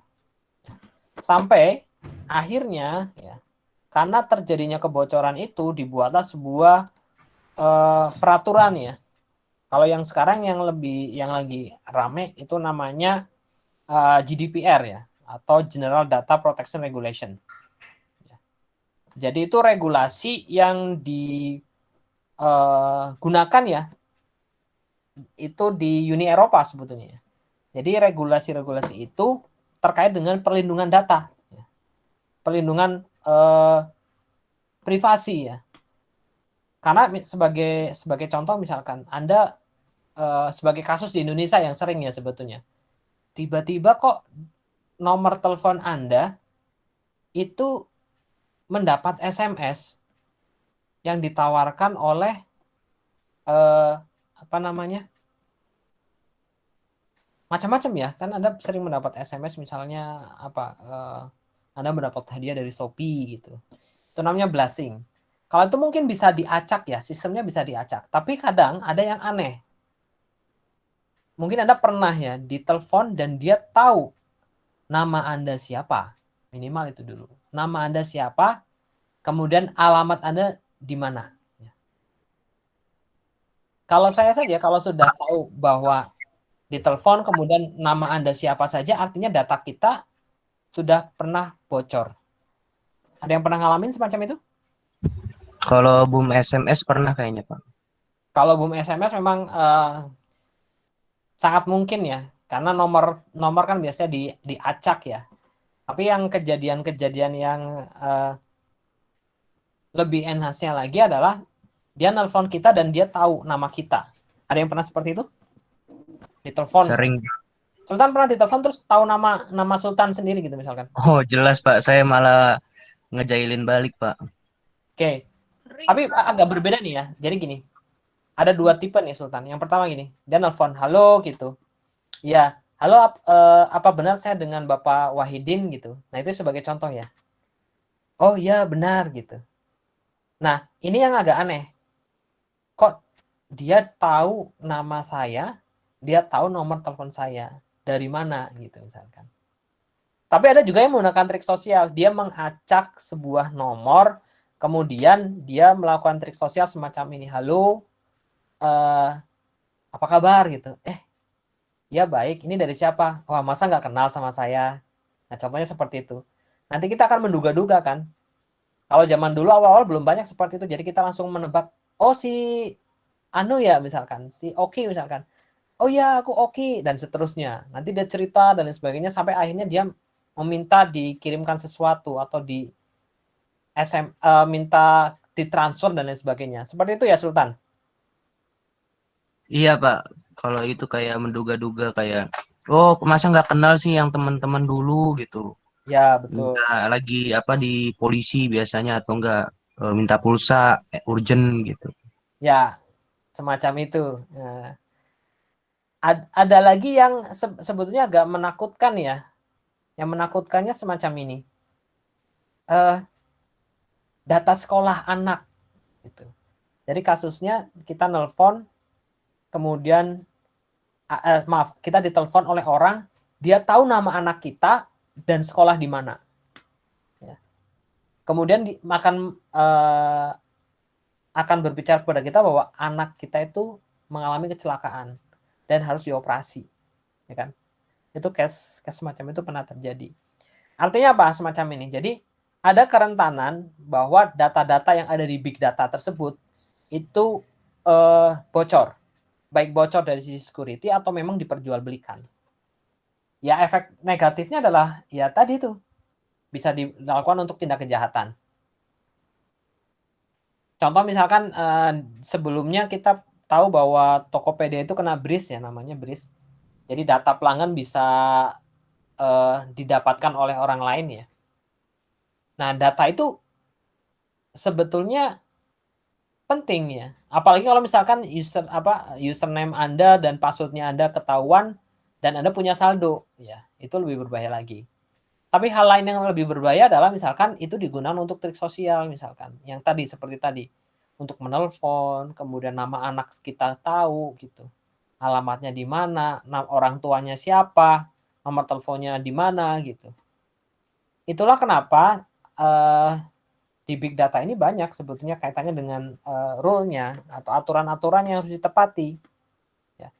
Speaker 1: Sampai akhirnya ya, karena terjadinya kebocoran itu dibuatlah sebuah peraturan ya. Kalau yang sekarang yang lagi rame itu namanya GDPR ya, atau General Data Protection Regulation. Jadi itu regulasi yang digunakan ya, itu di Uni Eropa sebetulnya. Jadi regulasi-regulasi itu terkait dengan perlindungan data, perlindungan privasi ya. Karena sebagai contoh misalkan Anda sebagai kasus di Indonesia yang sering ya sebetulnya, tiba-tiba kok nomor telepon Anda itu mendapat SMS yang ditawarkan oleh macam-macam ya, kan Anda sering mendapat SMS misalnya Anda mendapat hadiah dari Shopee gitu. Itu namanya blushing. Kalau itu mungkin bisa diacak ya, sistemnya bisa diacak. Tapi kadang ada yang aneh. Mungkin Anda pernah ya ditelepon dan dia tahu nama Anda siapa. Minimal itu dulu. Nama Anda siapa, kemudian alamat Anda di mana. Kalau saya saja, kalau sudah tahu bahwa ditelepon kemudian nama Anda siapa saja, artinya data kita sudah pernah bocor. Ada yang pernah ngalamin semacam itu?
Speaker 4: Kalau boom SMS pernah kayaknya, Pak.
Speaker 1: Kalau boom SMS memang sangat mungkin ya, karena nomor kan biasanya diacak ya. Tapi yang kejadian-kejadian yang lebih enhance-nya lagi adalah dia nelpon kita dan dia tahu nama kita. Ada yang pernah seperti itu? Ditelepon.
Speaker 4: Sering.
Speaker 1: Sultan pernah ditelepon terus tahu nama Sultan sendiri gitu misalkan.
Speaker 4: Oh, jelas, Pak. Saya malah ngejailin balik, Pak.
Speaker 1: Oke. Tapi agak berbeda nih ya. Jadi gini. Ada dua tipe nih Sultan. Yang pertama gini, dia nelpon, "Halo" gitu. Ya, "Halo, apa benar saya dengan Bapak Wahidin?" gitu. Nah, itu sebagai contoh ya. "Oh iya, benar" gitu. Nah, ini yang agak aneh. Kok dia tahu nama saya, dia tahu nomor telepon saya, dari mana gitu misalkan. Tapi ada juga yang menggunakan trik sosial, dia mengacak sebuah nomor, kemudian dia melakukan trik sosial semacam ini, "Halo, apa kabar?" gitu. Ya baik, ini dari siapa? Wah, masa nggak kenal sama saya? Nah, contohnya seperti itu. Nanti kita akan menduga-duga kan. Kalau zaman dulu awal-awal belum banyak seperti itu, jadi kita langsung menebak, oh si Anu ya misalkan, si Oki misalkan. Oh ya aku Oki, dan seterusnya. Nanti dia cerita dan lain sebagainya, sampai akhirnya dia meminta dikirimkan sesuatu atau minta ditransfer dan lain sebagainya. Seperti itu ya Sultan?
Speaker 4: Iya, Pak. Kalau itu kayak menduga-duga kayak, oh masa nggak kenal sih yang teman-teman dulu gitu.
Speaker 1: Ya betul.
Speaker 4: Minta lagi di polisi biasanya atau enggak minta pulsa urgent gitu.
Speaker 1: Ya, semacam itu. Nah, ada lagi yang sebetulnya agak menakutkan ya. Yang menakutkannya semacam ini. data sekolah anak gitu. Jadi kasusnya kita nelpon, kemudian kita ditelepon oleh orang, dia tahu nama anak kita dan sekolah di mana. Ya. Kemudian akan berbicara kepada kita bahwa anak kita itu mengalami kecelakaan dan harus dioperasi, ya kan? Itu case semacam itu pernah terjadi. Artinya apa semacam ini? Jadi ada kerentanan bahwa data-data yang ada di big data tersebut itu bocor, baik bocor dari sisi security atau memang diperjualbelikan. Ya efek negatifnya adalah ya tadi itu bisa dilakukan untuk tindak kejahatan. Contoh misalkan sebelumnya kita tahu bahwa Tokopedia itu kena breach ya, namanya breach. Jadi data pelanggan bisa didapatkan oleh orang lain ya. Nah data itu sebetulnya penting ya, apalagi kalau misalkan username Anda dan passwordnya Anda ketahuan dan Anda punya saldo, ya itu lebih berbahaya lagi. Tapi hal lain yang lebih berbahaya adalah misalkan itu digunakan untuk trik sosial, misalkan yang tadi seperti tadi untuk menelpon, kemudian nama anak kita tahu gitu, alamatnya di mana, orang tuanya siapa, nomor teleponnya di mana gitu. Itulah kenapa di big data ini banyak sebetulnya kaitannya dengan rule-nya atau aturan-aturan yang harus ditepati. Ya.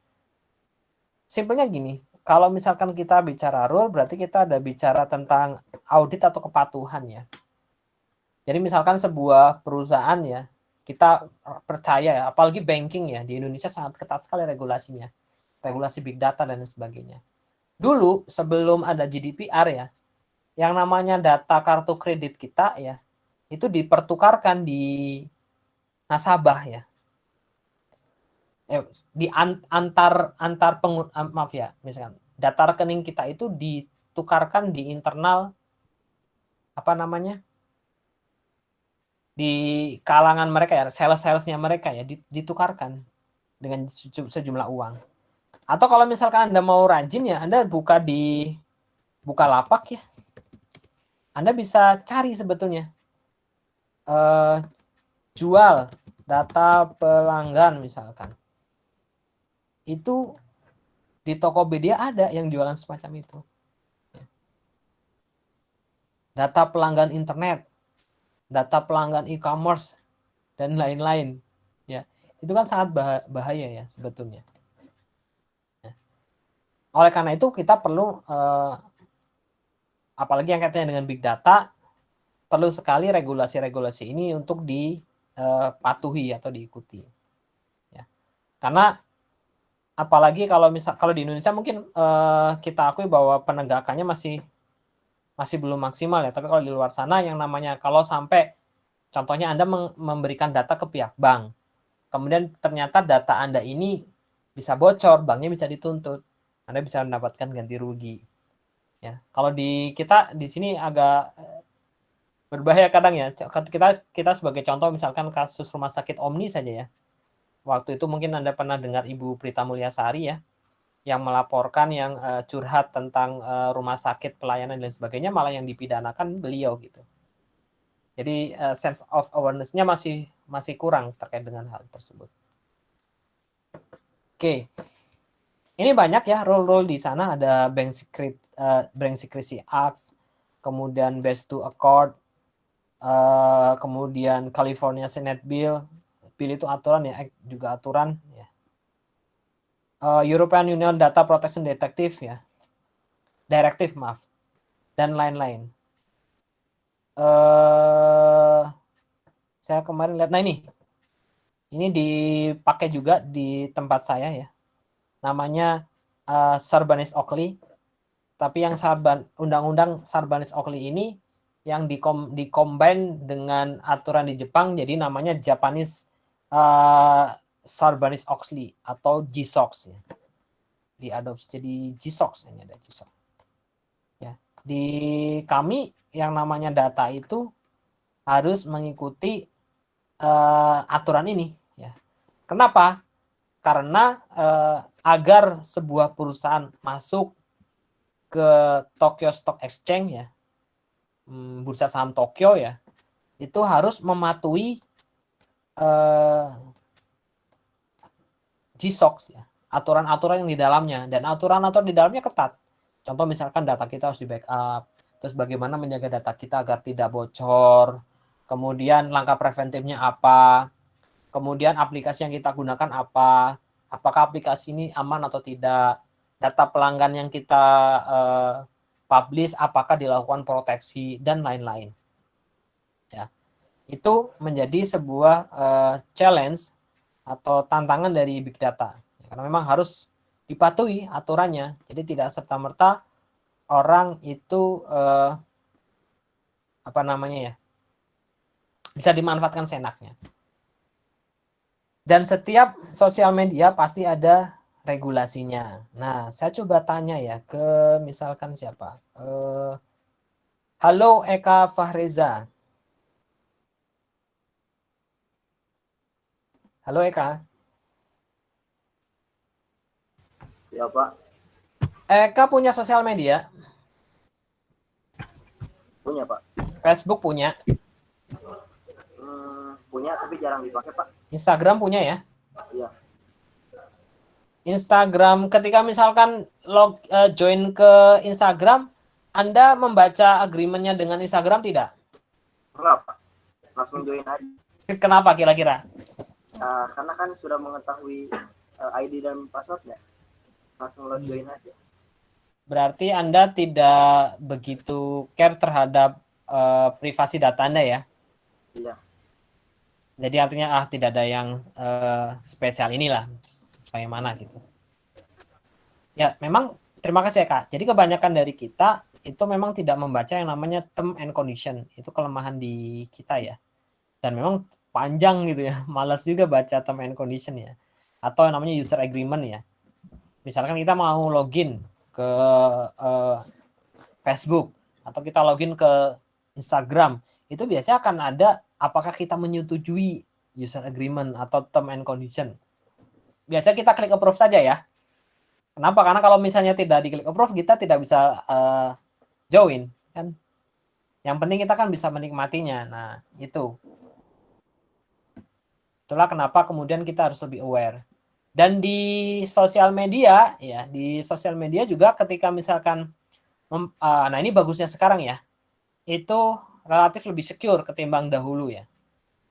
Speaker 1: Simpelnya gini, kalau misalkan kita bicara rule, berarti kita ada bicara tentang audit atau kepatuhan ya. Jadi misalkan sebuah perusahaan ya, kita percaya ya, apalagi banking ya, di Indonesia sangat ketat sekali regulasinya. Regulasi big data dan sebagainya. Dulu sebelum ada GDPR ya, yang namanya data kartu kredit kita ya, itu dipertukarkan di nasabah ya. Di antar maaf ya, misalkan data rekening kita itu ditukarkan di internal di kalangan mereka ya, salesnya mereka ya, ditukarkan dengan sejumlah uang. Atau kalau misalkan Anda mau rajin ya, Anda buka di Bukalapak ya, Anda bisa cari sebetulnya jual data pelanggan misalkan, itu di Tokopedia ada yang jualan semacam itu. Data pelanggan internet, data pelanggan e-commerce, dan lain-lain. Ya, itu kan sangat bahaya ya sebetulnya. Oleh karena itu kita perlu, apalagi yang kaitannya dengan big data, perlu sekali regulasi-regulasi ini untuk dipatuhi atau diikuti. Ya. Karena apalagi kalau di Indonesia mungkin kita akui bahwa penegakannya masih belum maksimal ya. Tapi kalau di luar sana yang namanya kalau sampai contohnya Anda memberikan data ke pihak bank, kemudian ternyata data Anda ini bisa bocor, banknya bisa dituntut, Anda bisa mendapatkan ganti rugi. Ya, kalau kita di sini agak berbahaya kadang ya. Kita sebagai contoh misalkan kasus rumah sakit Omni saja ya. Waktu itu mungkin Anda pernah dengar Ibu Prita Mulyasari ya, yang melaporkan yang curhat tentang rumah sakit pelayanan dan sebagainya, malah yang dipidanakan beliau gitu. Jadi sense of awareness-nya masih kurang terkait dengan hal tersebut. Oke. Ini banyak ya rule-rule di sana, ada Bank Secrecy Act, kemudian Best to Accord, kemudian California Senate Bill itu aturan ya, Act juga aturan ya. European Union Data Protection Directive maaf, dan lain-lain. Saya kemarin lihat, nah ini dipakai juga di tempat saya ya, namanya Sarbanes-Oxley, tapi yang undang-undang Sarbanes-Oxley ini yang dikombin dengan aturan di Jepang, jadi namanya Japanese Sarbanes-Oxley atau GSOX ya. Diadopsi jadi GSOX, ini ada GSOX. Ya, di kami yang namanya data itu harus mengikuti aturan ini ya. Kenapa? Karena agar sebuah perusahaan masuk ke Tokyo Stock Exchange ya, bursa saham Tokyo ya, itu harus mematuhi GSOX ya, aturan-aturan yang di dalamnya, dan aturan-aturan di dalamnya ketat. Contoh misalkan data kita harus di backup, terus bagaimana menjaga data kita agar tidak bocor, kemudian langkah preventifnya apa, kemudian aplikasi yang kita gunakan apa, apakah aplikasi ini aman atau tidak, data pelanggan yang kita publish apakah dilakukan proteksi, dan lain-lain. Ya, itu menjadi sebuah challenge atau tantangan dari big data, karena memang harus dipatuhi aturannya. Jadi tidak serta-merta orang itu bisa dimanfaatkan seenaknya. Dan setiap sosial media pasti ada regulasinya. Nah, saya coba tanya ya ke misalkan siapa? Halo Eka Fahreza. Halo Eka.
Speaker 7: Ya Pak,
Speaker 1: Eka punya sosial media?
Speaker 7: punya Pak.
Speaker 1: Facebook punya?
Speaker 7: Punya tapi jarang dipakai Pak.
Speaker 1: Instagram punya ya?
Speaker 7: Iya.
Speaker 1: Instagram, ketika misalkan join ke Instagram, Anda membaca agreement-nya dengan Instagram tidak?
Speaker 7: Enggak Pak, langsung join aja.
Speaker 1: Kenapa kira-kira?
Speaker 7: Karena kan sudah mengetahui ID dan passwordnya, langsung join aja.
Speaker 1: Berarti Anda tidak begitu care terhadap privasi data Anda ya?
Speaker 7: Iya.
Speaker 1: Jadi artinya tidak ada yang spesial inilah, sesuai mana gitu. Ya memang terima kasih ya Kak. Jadi kebanyakan dari kita itu memang tidak membaca yang namanya term and condition. Itu kelemahan di kita ya. Dan memang panjang gitu ya. Malas juga baca term and condition ya. Atau yang namanya user agreement ya. Misalkan kita mau login ke Facebook atau kita login ke Instagram, itu biasanya akan ada apakah kita menyetujui user agreement atau term and condition. Biasanya kita klik approve saja ya. Kenapa? Karena kalau misalnya tidak diklik approve, kita tidak bisa join kan. Yang penting kita kan bisa menikmatinya. Nah, itu. Itulah kenapa kemudian kita harus lebih aware. Dan di sosial media ya, di sosial media juga ketika misalkan nah ini bagusnya sekarang ya. Itu relatif lebih secure ketimbang dahulu ya.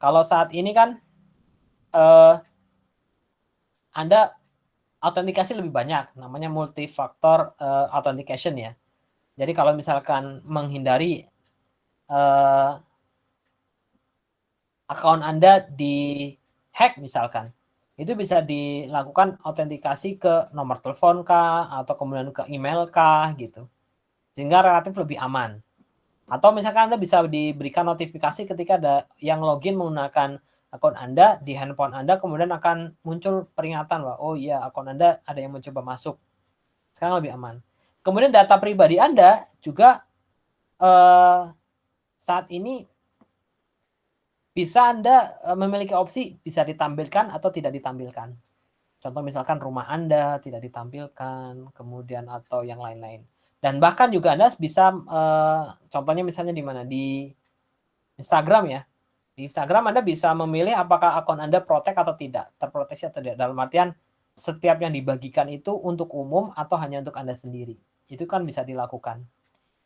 Speaker 1: Kalau saat ini kan Anda autentikasi lebih banyak, namanya multi-factor authentication ya. Jadi kalau misalkan menghindari akun Anda di hack misalkan, itu bisa dilakukan autentikasi ke nomor telepon kah, atau kemudian ke email kah gitu. Sehingga relatif lebih aman. Atau misalkan Anda bisa diberikan notifikasi ketika ada yang login menggunakan akun Anda di handphone Anda, kemudian akan muncul peringatan bahwa oh iya akun Anda ada yang mencoba masuk. Sekarang lebih aman. Kemudian data pribadi Anda juga saat ini bisa Anda memiliki opsi bisa ditampilkan atau tidak ditampilkan. Contoh misalkan rumah Anda tidak ditampilkan, kemudian atau yang lain-lain. Dan bahkan juga Anda bisa, contohnya misalnya di mana? Di Instagram ya. Di Instagram Anda bisa memilih apakah akun Anda protect atau tidak, terproteksi atau tidak. Dalam artian setiap yang dibagikan itu untuk umum atau hanya untuk Anda sendiri. Itu kan bisa dilakukan.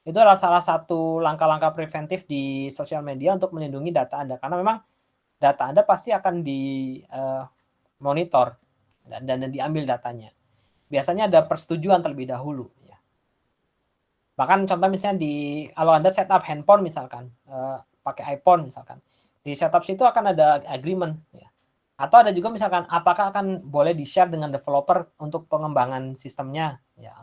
Speaker 1: Itu adalah salah satu langkah-langkah preventif di sosial media untuk melindungi data Anda. Karena memang data Anda pasti akan dimonitor dan diambil datanya. Biasanya ada persetujuan terlebih dahulu. Ya. Bahkan contoh misalnya kalau Anda setup handphone misalkan, pakai iPhone misalkan, di setup situ akan ada agreement. Ya. Atau ada juga misalkan apakah akan boleh di-share dengan developer untuk pengembangan sistemnya, ya,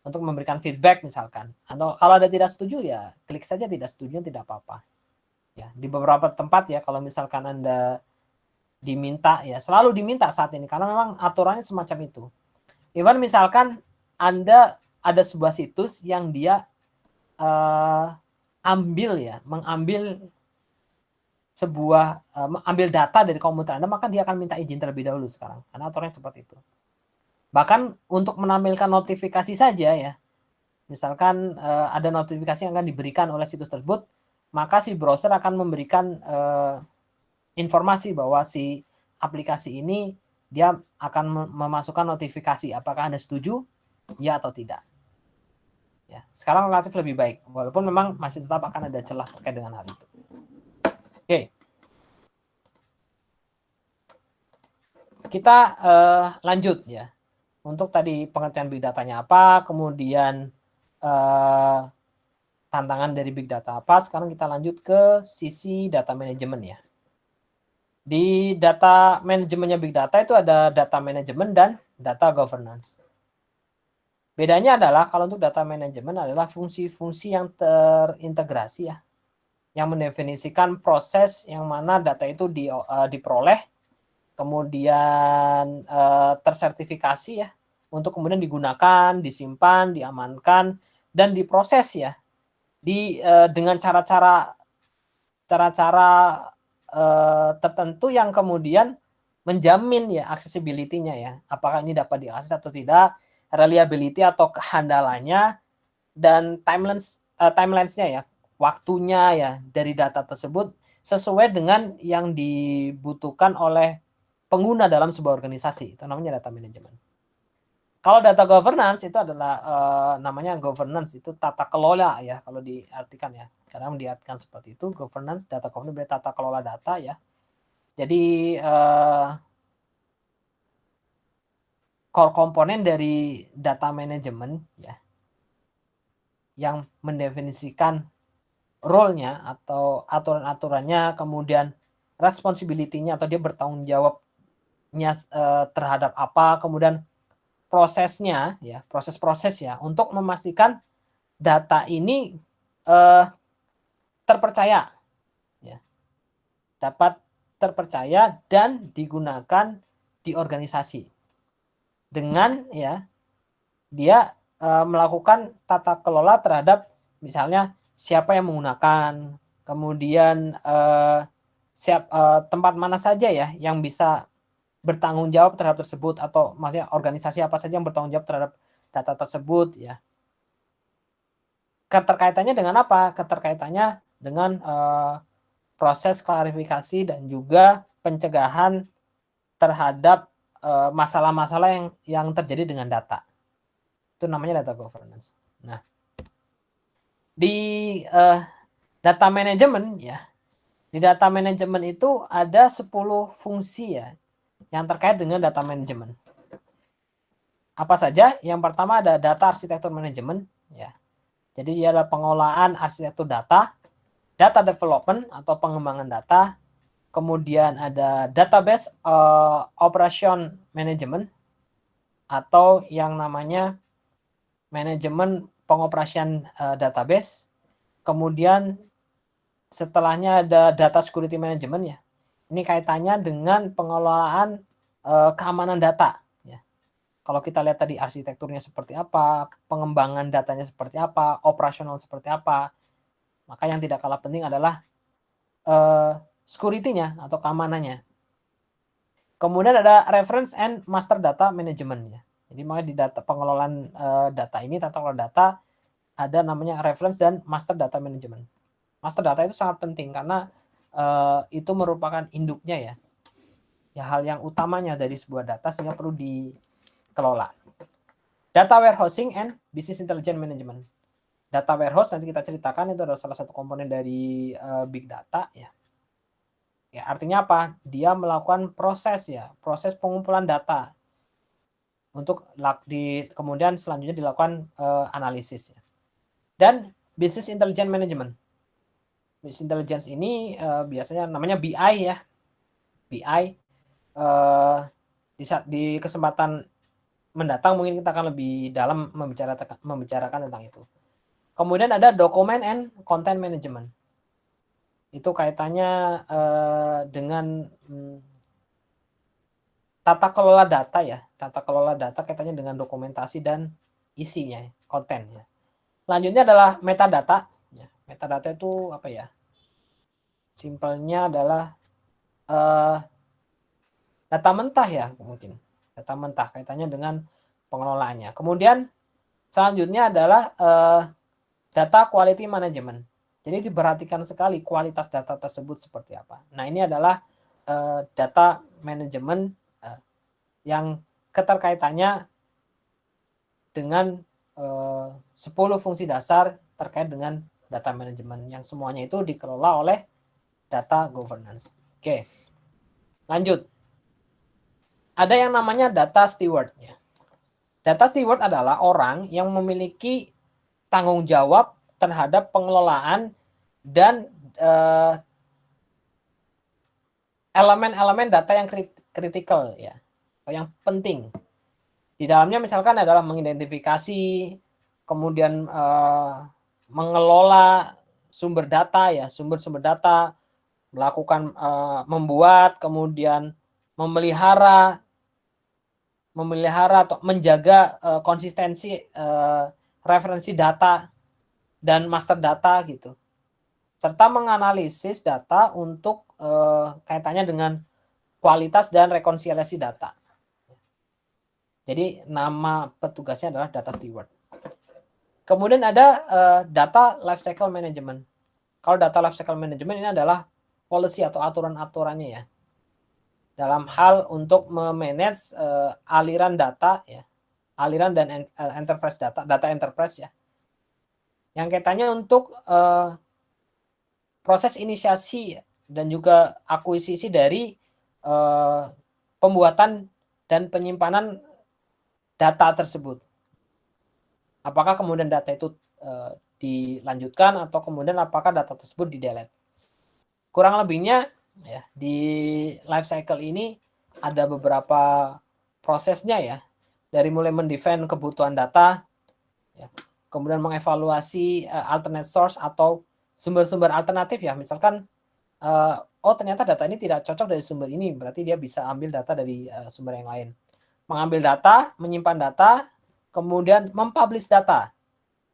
Speaker 1: untuk memberikan feedback misalkan. Atau kalau ada tidak setuju ya klik saja tidak setuju, tidak apa-apa. Ya, di beberapa tempat ya kalau misalkan Anda diminta ya, selalu diminta saat ini karena memang aturannya semacam itu. Even misalkan Anda ada sebuah situs yang dia mengambil data dari komputer Anda, maka dia akan minta izin terlebih dahulu sekarang. Karena aturannya seperti itu. Bahkan untuk menampilkan notifikasi saja ya, misalkan ada notifikasi yang akan diberikan oleh situs tersebut, maka si browser akan memberikan informasi bahwa si aplikasi ini dia akan memasukkan notifikasi apakah Anda setuju, ya atau tidak. Ya, sekarang relatif lebih baik, walaupun memang masih tetap akan ada celah terkait dengan hal itu. Oke. Kita lanjut ya. Untuk tadi pengertian big data-nya apa, kemudian tantangan dari big data apa, sekarang kita lanjut ke sisi data manajemen ya. Di data manajemennya big data itu ada data manajemen dan data governance. Bedanya adalah kalau untuk data manajemen adalah fungsi-fungsi yang terintegrasi ya, yang mendefinisikan proses yang mana data itu diperoleh, kemudian tersertifikasi ya, untuk kemudian digunakan, disimpan, diamankan, dan diproses ya, dengan cara-cara tertentu yang kemudian menjamin ya accessibility-nya ya, apakah ini dapat diakses atau tidak, reliability atau kehandalannya, dan timelines-nya ya, waktunya ya dari data tersebut sesuai dengan yang dibutuhkan oleh pengguna dalam sebuah organisasi. Itu namanya data manajemen. Kalau data governance itu adalah namanya governance, itu tata kelola ya kalau diartikan ya. Kadang diartikan seperti itu, governance, data governance berarti tata kelola data ya. Jadi core komponen dari data manajemen ya, yang mendefinisikan role-nya atau aturan-aturannya, kemudian responsibility-nya atau dia bertanggung jawabnya terhadap apa, kemudian prosesnya ya, proses-proses ya untuk memastikan data ini terpercaya ya, dapat terpercaya dan digunakan di organisasi dengan ya dia melakukan tata kelola terhadap misalnya siapa yang menggunakan, kemudian tempat mana saja ya yang bisa bertanggung jawab terhadap tersebut, atau maksudnya organisasi apa saja yang bertanggung jawab terhadap data tersebut ya. Keterkaitannya dengan apa? Keterkaitannya dengan proses klarifikasi dan juga pencegahan terhadap masalah-masalah yang terjadi dengan data. Itu namanya data governance. Nah, di data manajemen ya, di data manajemen itu ada 10 fungsi ya yang terkait dengan data manajemen. Apa saja? Yang pertama ada data arsitektur manajemen ya. Jadi dia adalah pengolahan arsitektur data, data development atau pengembangan data, kemudian ada database operation management atau yang namanya manajemen pengoperasian database. Kemudian setelahnya ada data security management ya. Ini kaitannya dengan pengelolaan keamanan data ya. Kalau kita lihat tadi arsitekturnya seperti apa, pengembangan datanya seperti apa, operasional seperti apa, maka yang tidak kalah penting adalah security-nya atau keamanannya. Kemudian ada reference and master data management ya. Jadi makanya di data pengelolaan data ini, tata kelola data, ada namanya reference dan master data management. Master data itu sangat penting karena itu merupakan induknya ya. Ya, hal yang utamanya dari sebuah data sehingga perlu dikelola. Data warehousing and business intelligence management. Data warehouse nanti kita ceritakan itu adalah salah satu komponen dari big data ya. Ya, artinya apa? Dia melakukan proses ya, proses pengumpulan data untuk kemudian selanjutnya dilakukan analisis ya. Dan business intelligence management. Business intelligence ini biasanya namanya BI ya. BI di kesempatan mendatang mungkin kita akan lebih dalam membicarakan tentang itu. Kemudian ada document and content management. Itu kaitannya dengan tata kelola data ya. Tata kelola data kaitannya dengan dokumentasi dan isinya, konten ya. Selanjutnya adalah metadata. Ya, metadata itu apa ya? Simpelnya adalah data mentah ya mungkin. Data mentah kaitannya dengan pengelolaannya. Kemudian Selanjutnya adalah data quality management. Jadi diperhatikan sekali kualitas data tersebut seperti apa. Nah, ini adalah data management yang keterkaitannya dengan 10 fungsi dasar terkait dengan data management yang semuanya itu dikelola oleh data governance. Oke, lanjut. Ada yang namanya data steward. Data steward adalah orang yang memiliki tanggung jawab terhadap pengelolaan dan elemen-elemen data yang kritikal ya, yang penting. Di dalamnya misalkan adalah mengidentifikasi, kemudian mengelola sumber data ya, sumber-sumber data, melakukan membuat, kemudian memelihara atau menjaga konsistensi referensi data dan master data gitu, serta menganalisis data untuk kaitannya dengan kualitas dan rekonsiliasi data. Jadi nama petugasnya adalah data steward. Kemudian ada data lifecycle management. Kalau data lifecycle management ini adalah policy atau aturan-aturannya ya, dalam hal untuk memanage aliran data ya, aliran dan enterprise data enterprise ya, yang kaitannya untuk proses inisiasi dan juga akuisisi dari pembuatan dan penyimpanan data tersebut. Apakah kemudian data itu dilanjutkan atau kemudian apakah data tersebut di-delete. Kurang lebihnya ya, di life cycle ini ada beberapa prosesnya ya, dari mulai mendefine kebutuhan data ya, kemudian mengevaluasi alternate source atau sumber-sumber alternatif ya, misalkan oh ternyata data ini tidak cocok dari sumber ini, berarti dia bisa ambil data dari sumber yang lain. Mengambil data, menyimpan data, kemudian mempublish data,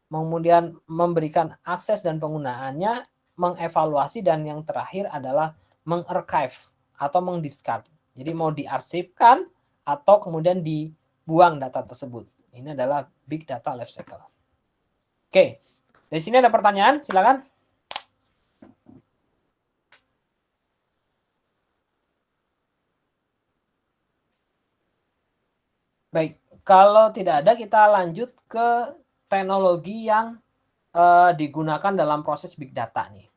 Speaker 1: kemudian memberikan akses dan penggunaannya, mengevaluasi, dan yang terakhir adalah mengarchive atau mendiscard. Jadi mau diarsipkan atau kemudian dibuang data tersebut. Ini adalah big data life cycle. Oke, dari sini ada pertanyaan, silakan. Baik, kalau tidak ada kita lanjut ke teknologi yang digunakan dalam proses big data nih.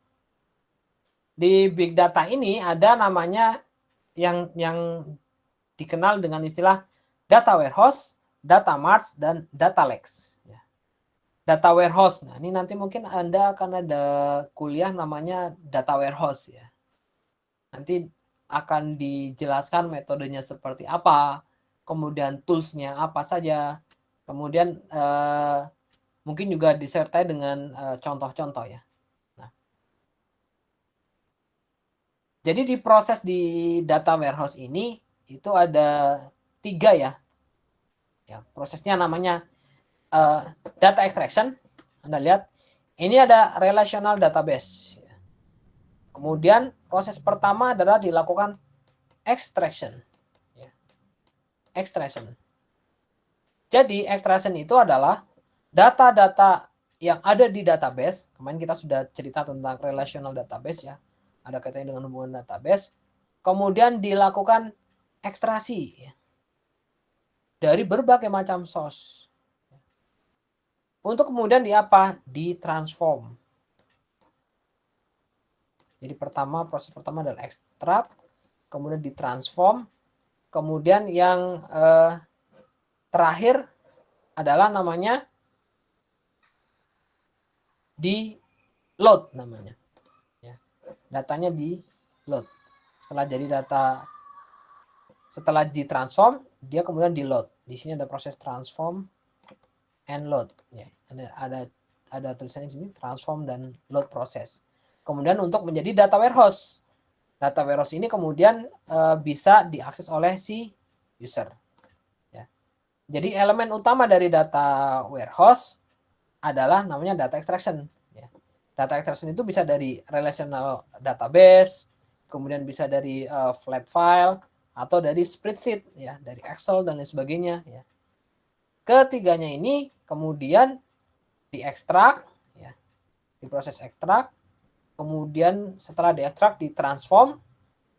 Speaker 1: Di big data ini ada namanya yang dikenal dengan istilah data warehouse, data marts, dan data lakes. Data warehouse, nah ini nanti mungkin Anda akan ada kuliah namanya data warehouse ya. Nanti akan dijelaskan metodenya seperti apa, kemudian tools-nya apa saja, kemudian mungkin juga disertai dengan contoh-contoh ya. Nah, jadi di proses di data warehouse ini itu ada 3 ya. Prosesnya namanya data extraction. Anda lihat, ini ada relational database. Kemudian proses pertama adalah dilakukan extraction. Extraction. Jadi extraction itu adalah data-data yang ada di database. Kemarin kita sudah cerita tentang relational database ya. Ada kaitannya dengan hubungan database. Kemudian dilakukan ekstraksi dari berbagai macam source. Untuk kemudian ditransform. Jadi proses pertama adalah ekstrak, kemudian ditransform. Kemudian yang terakhir adalah namanya di load namanya. Ya. Datanya di load. Setelah ditransform, dia kemudian di load. Di sini ada proses transform and load. Ya. Ada tulisannya di sini transform dan load proses. Kemudian untuk menjadi data warehouse. Data warehouse ini kemudian bisa diakses oleh si user. Ya. Jadi elemen utama dari data warehouse adalah namanya data extraction. Ya. Data extraction itu bisa dari relational database, kemudian bisa dari flat file, atau dari spreadsheet, ya, dari Excel dan lain sebagainya. Ya. Ketiganya ini kemudian diekstrak, ya, diproses ekstrak, kemudian setelah diekstrak ditransform,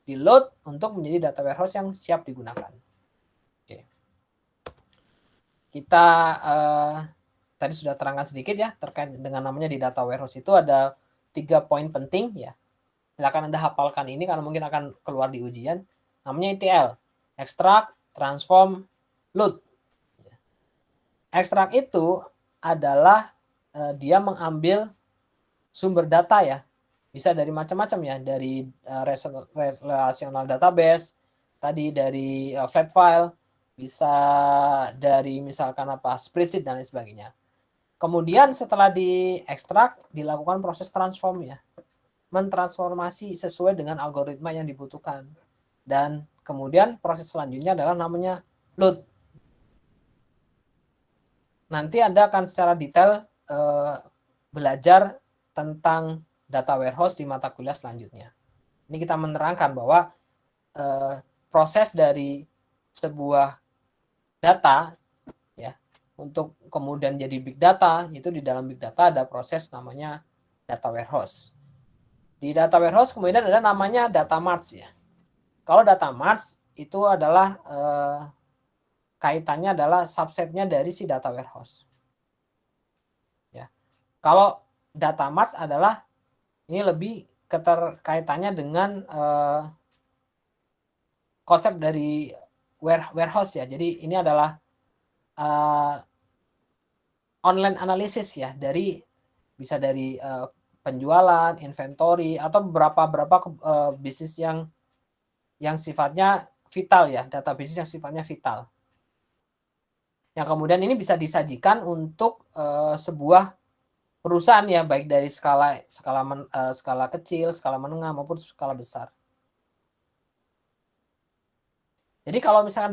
Speaker 1: di load untuk menjadi data warehouse yang siap digunakan. Oke. Kita tadi sudah terangkan sedikit ya terkait dengan namanya di data warehouse itu ada 3 poin penting ya. Silakan Anda hafalkan ini karena mungkin akan keluar di ujian. Namanya ETL, extract, transform, load. Extract itu adalah dia mengambil sumber data ya. Bisa dari macam-macam ya, dari relational database, tadi dari flat file, bisa dari misalkan apa spreadsheet dan lain sebagainya. Kemudian setelah diekstrak dilakukan proses transform ya, mentransformasi sesuai dengan algoritma yang dibutuhkan. Dan kemudian proses selanjutnya adalah namanya load. Nanti Anda akan secara detail belajar tentang data warehouse di mata kuliah selanjutnya. Ini kita menerangkan bahwa proses dari sebuah data ya untuk kemudian jadi big data, itu di dalam big data ada proses namanya data warehouse. Di data warehouse kemudian ada namanya data marts ya. Kalau data marts itu adalah kaitannya adalah subsetnya dari si data warehouse. Ya. Kalau data marts adalah ini lebih keterkaitannya dengan konsep dari warehouse ya. Jadi ini adalah online analysis ya, dari bisa dari penjualan, inventory atau beberapa bisnis yang sifatnya vital ya, data bisnis yang sifatnya vital. Yang kemudian ini bisa disajikan untuk sebuah perusahaan ya, baik dari skala kecil, skala menengah maupun skala besar. Jadi kalau misalkan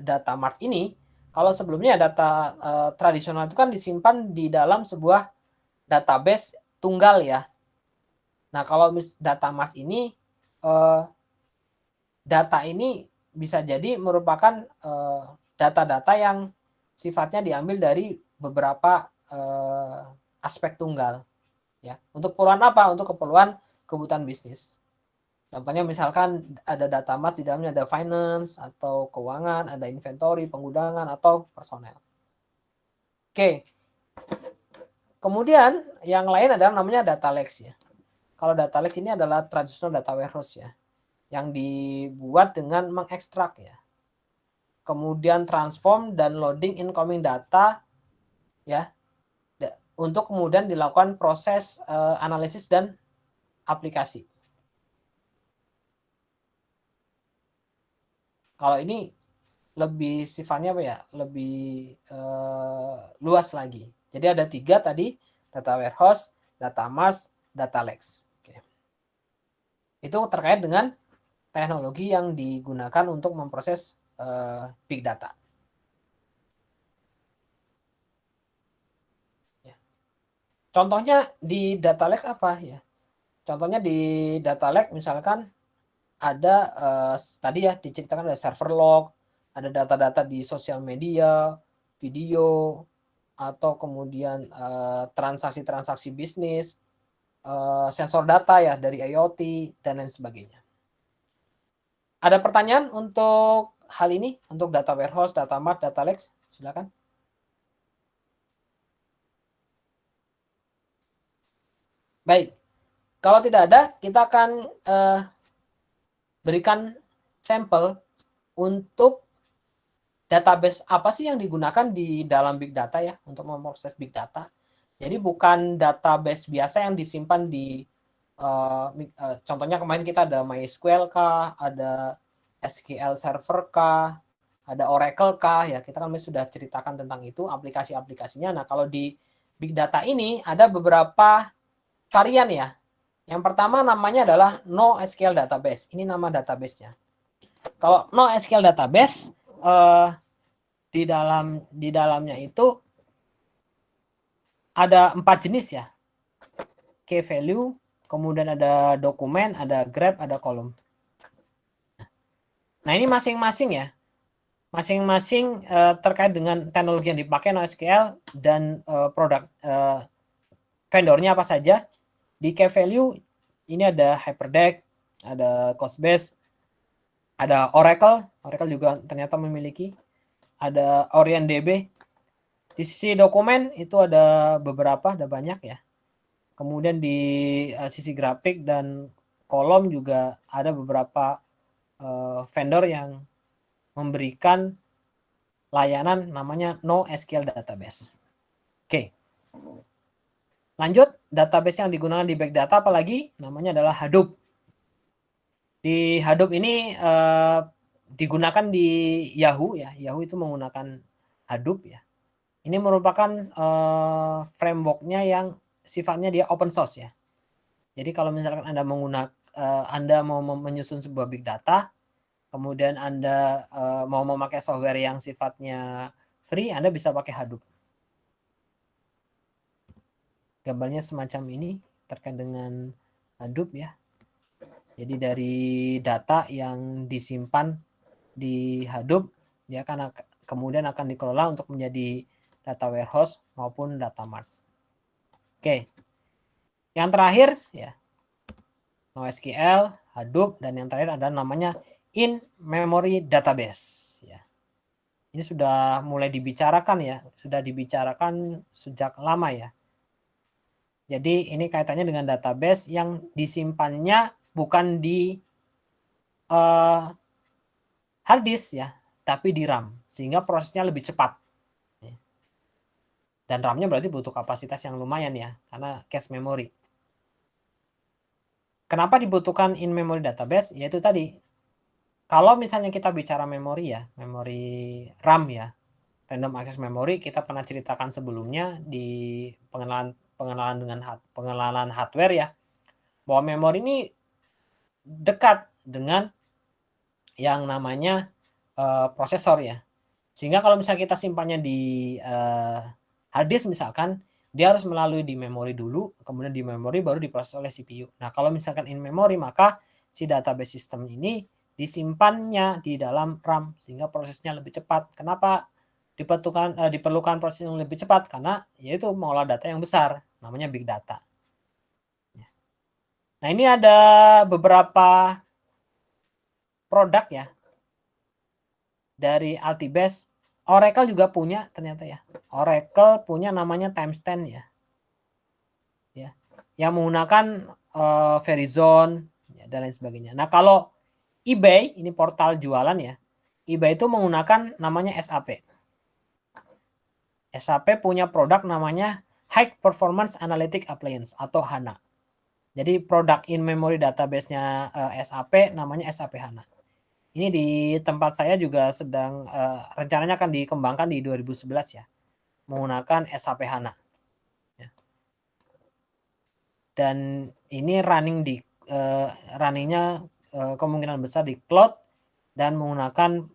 Speaker 1: data mart ini, kalau sebelumnya data tradisional itu kan disimpan di dalam sebuah database tunggal ya. Nah kalau data mart ini, data ini bisa jadi merupakan data-data yang sifatnya diambil dari beberapa aspek tunggal ya. Untuk keperluan apa? Untuk keperluan kebutuhan bisnis. Contohnya misalkan ada data mart di dalamnya ada finance atau keuangan, ada inventory, penggunaan atau personel. Oke. Kemudian yang lain adalah namanya data lakes ya. Kalau data lake ini adalah traditional data warehouse ya, yang dibuat dengan mengekstrak ya. Kemudian transform dan loading incoming data ya, untuk kemudian dilakukan proses analisis dan aplikasi. Kalau ini lebih sifatnya apa ya? Lebih luas lagi. Jadi ada 3 tadi, data warehouse, data mart, data lakes. Oke. Itu terkait dengan teknologi yang digunakan untuk memproses big data. Contohnya di data lake apa ya? Contohnya di data lake misalkan ada tadi ya diceritakan ada server log, ada data-data di sosial media, video, atau kemudian transaksi-transaksi bisnis, sensor data ya dari IoT dan lain sebagainya. Ada pertanyaan untuk hal ini, untuk data warehouse, data mart, data lake? Silakan. Baik, kalau tidak ada, kita akan berikan sampel untuk database apa sih yang digunakan di dalam big data ya, untuk memproses big data. Jadi bukan database biasa yang disimpan di, contohnya kemarin kita ada MySQL kah, ada SQL Server kah, ada Oracle kah, ya kita kan sudah ceritakan tentang itu, aplikasi-aplikasinya. Nah kalau di big data ini ada beberapa varian ya. Yang pertama namanya adalah NoSQL database. Ini nama database-nya. Kalau NoSQL database di dalamnya itu ada 4 jenis ya. Key value, kemudian ada dokumen, ada graph, ada kolom. Nah, ini masing-masing ya. masing-masing terkait dengan teknologi yang dipakai NoSQL dan produk vendornya apa saja. Di key value ini ada Hyperdeck, ada Couchbase, ada Oracle juga ternyata memiliki, ada OrientDB. Di sisi dokumen itu ada beberapa, ada banyak ya. Kemudian di sisi grafik dan kolom juga ada beberapa vendor yang memberikan layanan namanya NoSQL Database. Oke. Lanjut, database yang digunakan di Big Data apalagi namanya adalah Hadoop. Di Hadoop ini digunakan di Yahoo ya. Yahoo itu menggunakan Hadoop ya. Ini merupakan framework-nya yang sifatnya dia open source ya. Jadi kalau misalkan Anda mau menyusun sebuah big data, kemudian Anda mau memakai software yang sifatnya free, Anda bisa pakai Hadoop. Gambarnya semacam ini terkait dengan Hadoop ya. Jadi dari data yang disimpan di Hadoop, dia akan kemudian akan dikelola untuk menjadi data warehouse maupun data mart. Oke. Yang terakhir ya, NoSQL, Hadoop, dan yang terakhir adalah namanya in-memory database. Ya. Ini sudah mulai dibicarakan ya, sudah dibicarakan sejak lama ya. Jadi ini kaitannya dengan database yang disimpannya bukan di hard disk ya, tapi di RAM, sehingga prosesnya lebih cepat. Dan RAM-nya berarti butuh kapasitas yang lumayan ya, karena cache memory. Kenapa dibutuhkan in-memory database? Yaitu tadi, kalau misalnya kita bicara memori ya, memori RAM ya, random access memory, kita pernah ceritakan sebelumnya di pengenalan hardware ya, bahwa memori ini dekat dengan yang namanya prosesor ya. Sehingga kalau misalnya kita simpannya di hard disk misalkan, dia harus melalui di memori dulu, kemudian di memori baru diproses oleh CPU. Nah, kalau misalkan in memory, maka si database system ini disimpannya di dalam RAM sehingga prosesnya lebih cepat. Kenapa diperlukan proses yang lebih cepat? Karena yaitu mengolah data yang besar, namanya big data. Nah, ini ada beberapa produk ya dari Altibase. Oracle juga punya ternyata ya. Oracle punya namanya Timestamp ya. Ya, yang menggunakan Verizon ya, dan lain sebagainya. Nah, kalau eBay, ini portal jualan ya. eBay itu menggunakan namanya SAP. SAP punya produk namanya High Performance Analytic Appliance atau HANA. Jadi produk in-memory database-nya SAP namanya SAP HANA. Ini di tempat saya juga sedang rencananya akan dikembangkan di 2011 ya, menggunakan SAP HANA. Ya. Dan ini runningnya kemungkinan besar di cloud dan menggunakan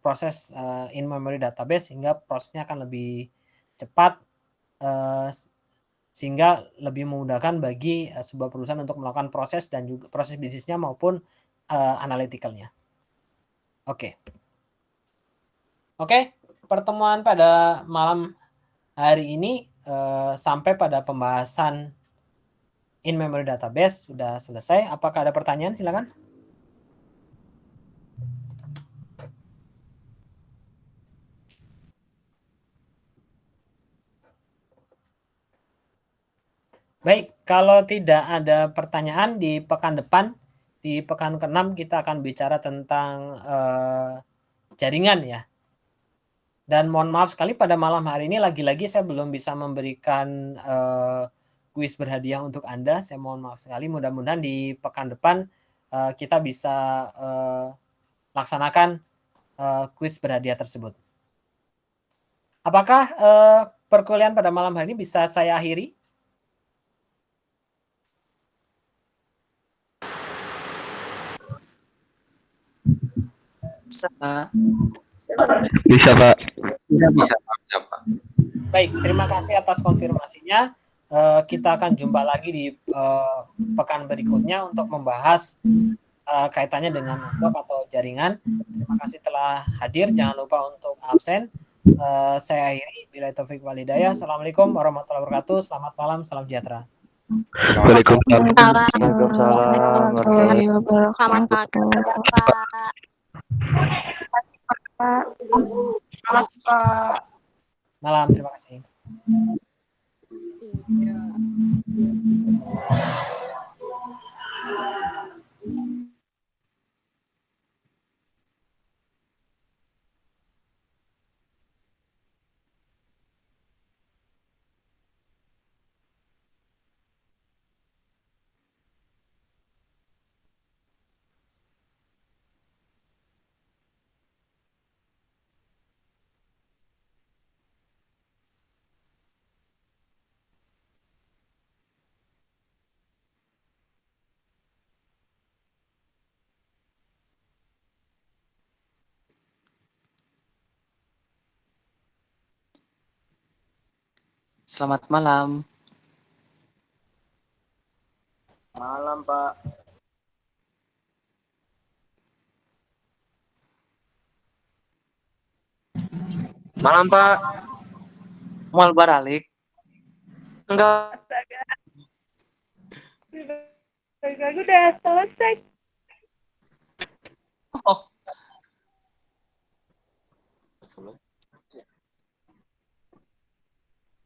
Speaker 1: proses in-memory database sehingga prosesnya akan lebih cepat sehingga lebih memudahkan bagi sebuah perusahaan untuk melakukan proses dan juga proses bisnisnya maupun analytical-nya. Oke, pertemuan pada malam hari ini sampai pada pembahasan in-memory database sudah selesai. Apakah ada pertanyaan? Silakan. Baik, kalau tidak ada pertanyaan di pekan depan, di pekan ke-6 kita akan bicara tentang jaringan ya. Dan mohon maaf sekali pada malam hari ini lagi-lagi saya belum bisa memberikan kuis berhadiah untuk Anda. Saya mohon maaf sekali. Mudah-mudahan di pekan depan kita bisa laksanakan kuis berhadiah tersebut. Apakah perkuliahan pada malam hari ini bisa saya akhiri?
Speaker 8: Bisa, Pak.
Speaker 5: Bisa, Pak.
Speaker 9: Bisa, Pak.
Speaker 1: Baik, terima kasih atas konfirmasinya. Kita akan jumpa lagi di pekan berikutnya untuk membahas kaitannya dengan network atau jaringan. Terima kasih telah hadir. Jangan lupa untuk absen. Saya akhiri. Bila taufik wal hidayah. Assalamualaikum warahmatullahi wabarakatuh. Selamat malam. Salam sejahtera.
Speaker 5: Waalaikumsalam.
Speaker 3: Waalaikumsalam warahmatullahi
Speaker 6: Selamat
Speaker 3: wabarakatuh.
Speaker 6: malam Bapak.
Speaker 1: Malam. Terima kasih.
Speaker 8: Selamat malam.
Speaker 7: Malam, Pak.
Speaker 9: Malam, Pak.
Speaker 8: Mual baralik.
Speaker 9: Enggak.
Speaker 6: Astaga, udah selesai.
Speaker 8: Oh,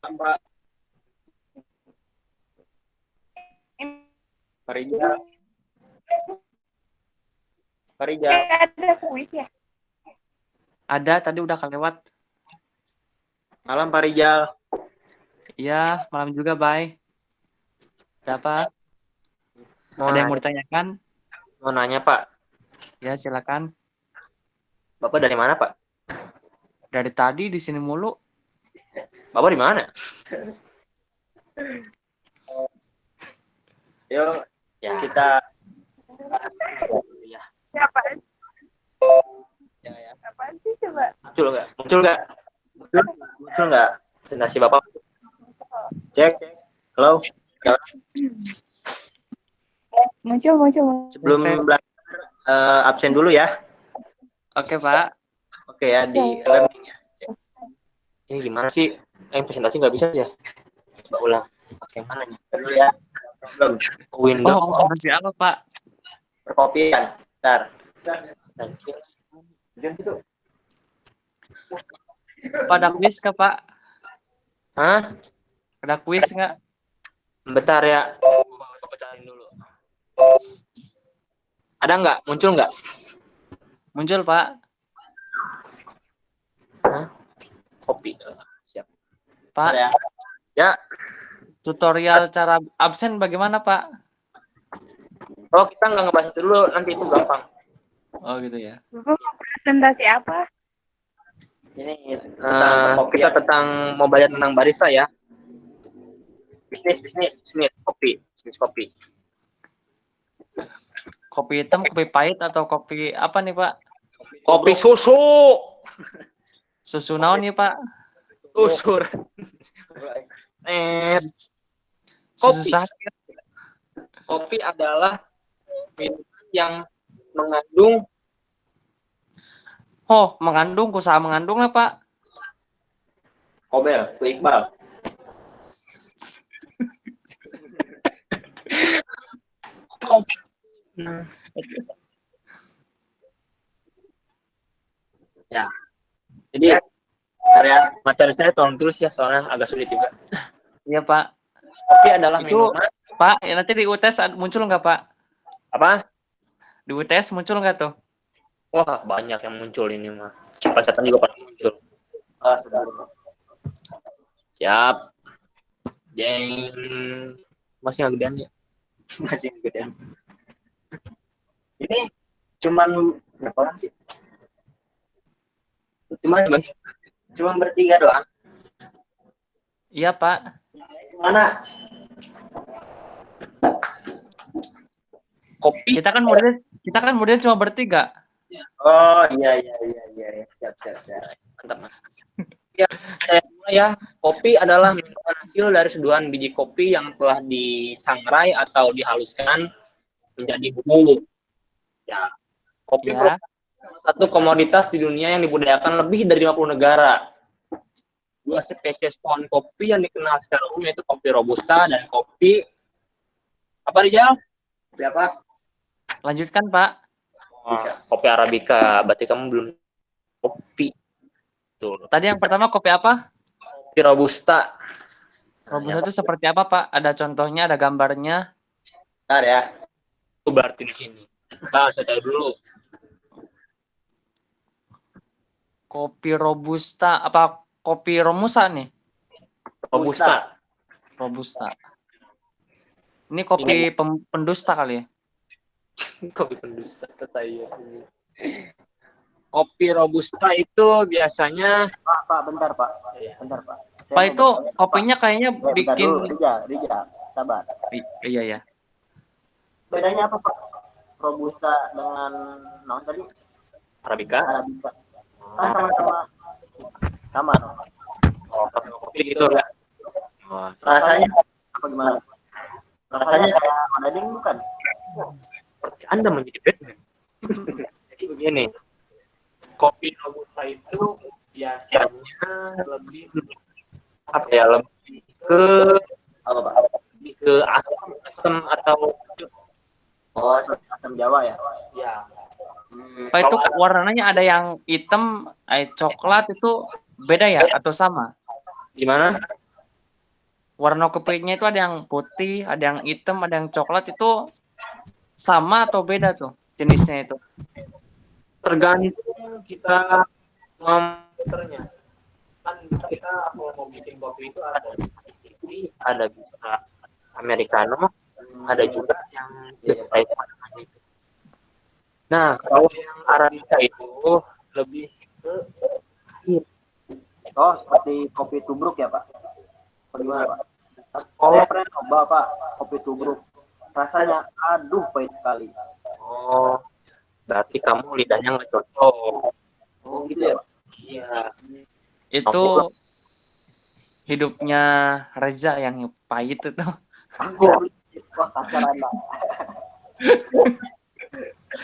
Speaker 7: Pak. Farijal. Farijal.
Speaker 6: Ada kuis ya?
Speaker 8: ada tadi udah kelewat.
Speaker 7: Malam, Pak Rijal.
Speaker 8: Iya, malam juga, bye. Ada apa? Ada yang mau ditanyakan?
Speaker 9: Mau nanya, Pak.
Speaker 8: Ya, silakan.
Speaker 9: Bapak dari mana, Pak?
Speaker 8: Dari tadi di sini mulu.
Speaker 9: Bapak di mana?
Speaker 7: Yuk,
Speaker 9: Ya.
Speaker 7: kita
Speaker 9: Ya.
Speaker 6: Apaan?
Speaker 7: ya.
Speaker 6: Apaan sih coba?
Speaker 9: Muncul nggak? Muncul nggak?
Speaker 7: Muncul nggak?
Speaker 9: Presentasi Bapak.
Speaker 7: Cek. Halo.
Speaker 6: Muncul.
Speaker 7: Sebelum
Speaker 8: Tes.
Speaker 7: belajar absen dulu ya.
Speaker 8: Oke, Pak.
Speaker 7: Oke ya, di learning ya. Cek.
Speaker 9: Ini gimana sih? Presentasi nggak bisa ya? Coba ulang. Pakai mana nih?
Speaker 7: Dulu ya. Belum.
Speaker 9: Windows.
Speaker 8: Oh, masih apa, Pak?
Speaker 7: Perkopian. Bentar.
Speaker 9: Dan
Speaker 7: Jangan gitu.
Speaker 8: Pak, ada kuis nggak, Pak?
Speaker 9: hah?
Speaker 8: Ada kuis nggak?
Speaker 9: Bentar ya. Bapak cariin dulu. Ada nggak? Muncul nggak?
Speaker 8: Muncul, Pak.
Speaker 9: Kopi. Siap.
Speaker 8: Pak,
Speaker 7: Ya.
Speaker 9: Ya.
Speaker 8: tutorial cara absen bagaimana, Pak?
Speaker 9: Oh, kita nggak ngebahas itu dulu. Nanti itu gampang.
Speaker 8: Oh, gitu ya.
Speaker 6: Presentasi apa?
Speaker 9: Ini kita tentang mau belajar tentang barista ya. Bisnis kopi.
Speaker 8: Kopi hitam, kopi pahit, atau kopi apa nih, Pak?
Speaker 9: Kopi susu.
Speaker 8: Susu naon nih, Pak?
Speaker 9: Susu.
Speaker 8: Susu
Speaker 9: Kopi.
Speaker 8: sakit.
Speaker 9: Kopi adalah minuman yang mengandung
Speaker 8: Oh, mengandung, usaha mengandung lah, Pak.
Speaker 7: Kobel, ke Iqbal.
Speaker 9: kopi. Ya. Jadi
Speaker 7: Ya.
Speaker 9: materi saya tolong tulis ya, soalnya agak sulit juga.
Speaker 8: Iya, Pak.
Speaker 9: Kopi adalah
Speaker 8: Itu-
Speaker 9: minuman
Speaker 8: Pak, ya nanti di UTS muncul nggak, Pak?
Speaker 9: apa?
Speaker 8: Di UTS muncul nggak tuh?
Speaker 9: Wah, banyak yang muncul ini mah. Catatan juga pada muncul.
Speaker 7: Ah, sudah.
Speaker 9: Siap. Jeng. Masih nggak gedean ya?
Speaker 7: Masih gedean. Ini cuman berapa orang sih? Cuman bertiga doang.
Speaker 8: Iya, Pak.
Speaker 7: Mana?
Speaker 9: Kopi.
Speaker 8: Kita kan model cuma bertiga.
Speaker 7: Oh, iya. Siap.
Speaker 9: Mantap, Mas. Ya, saya mulai ya. Kopi adalah minuman hasil dari seduhan biji kopi yang telah disangrai atau dihaluskan menjadi bubuk. Ya. Kopi
Speaker 8: Ya.
Speaker 9: salah satu komoditas di dunia yang dibudidayakan lebih dari 50 negara. Dua spesies pohon kopi yang dikenal secara umum yaitu kopi robusta dan kopi apa Rijal?
Speaker 7: Kopi apa?
Speaker 8: Lanjutkan, Pak.
Speaker 9: Kopi arabica. Berarti kamu belum kopi. Tuh.
Speaker 8: Tadi yang pertama kopi apa?
Speaker 9: Kopi robusta.
Speaker 8: Robusta itu seperti apa, Pak? Ada contohnya, ada gambarnya.
Speaker 7: Bentar ya.
Speaker 9: Itu berarti di sini. Nah, saya cari dulu.
Speaker 8: Kopi robusta apa kopi romusa nih?
Speaker 9: Robusta.
Speaker 8: Robusta. Ini kopi pendusta kali ya?
Speaker 9: Kopi pendusta katanya. Kopi robusta itu biasanya
Speaker 7: Pak, bentar, Pak. Bentar, Pak. Saya
Speaker 8: Pak
Speaker 7: mau
Speaker 8: itu
Speaker 7: bertanya,
Speaker 8: kopinya kayaknya
Speaker 7: Pak. Bentar
Speaker 8: bikin
Speaker 7: dulu, Rijal. Sabar.
Speaker 8: iya ya.
Speaker 7: Bedanya apa, Pak? Robusta dengan non tadi?
Speaker 9: arabica.
Speaker 7: Arabica. Sama-sama. Sama. No?
Speaker 9: Oh, kopi gitu ya. Oh,
Speaker 7: Rasanya apa gimana? Rasanya kayak Mading bukan?
Speaker 9: seperti Anda menjadi Batman. Jadi begini, kopi robusta itu biasanya lebih apa ya, lebih ke
Speaker 7: Apa, Pak?
Speaker 9: lebih ke asam atau
Speaker 7: Oh, asam Jawa ya?
Speaker 9: ya.
Speaker 8: Pak itu warnanya ada yang hitam, coklat itu beda ya atau sama?
Speaker 9: Gimana?
Speaker 8: Warna kopinya itu ada yang putih, ada yang hitam, ada yang coklat itu sama atau beda tuh jenisnya itu?
Speaker 9: Tergantung kita memfilternya. Kan kita mau bikin kopi itu ada bisa americano, ada juga yang biasa itu namanya itu. Nah, kalau yang arabica itu lebih ke pahit.
Speaker 7: Oh, seperti kopi tubruk ya, Pak? Bagaimana, Pak?
Speaker 9: Kalau
Speaker 7: Saya pernah coba, Pak, kopi tubruk. Rasanya, aduh, pahit sekali.
Speaker 9: oh, berarti kamu lidahnya nggak cocok.
Speaker 7: Oh, gitu ya, Pak?
Speaker 9: Iya.
Speaker 8: Itu hidupnya Reza yang pahit itu.
Speaker 7: Wah, kasar Anda.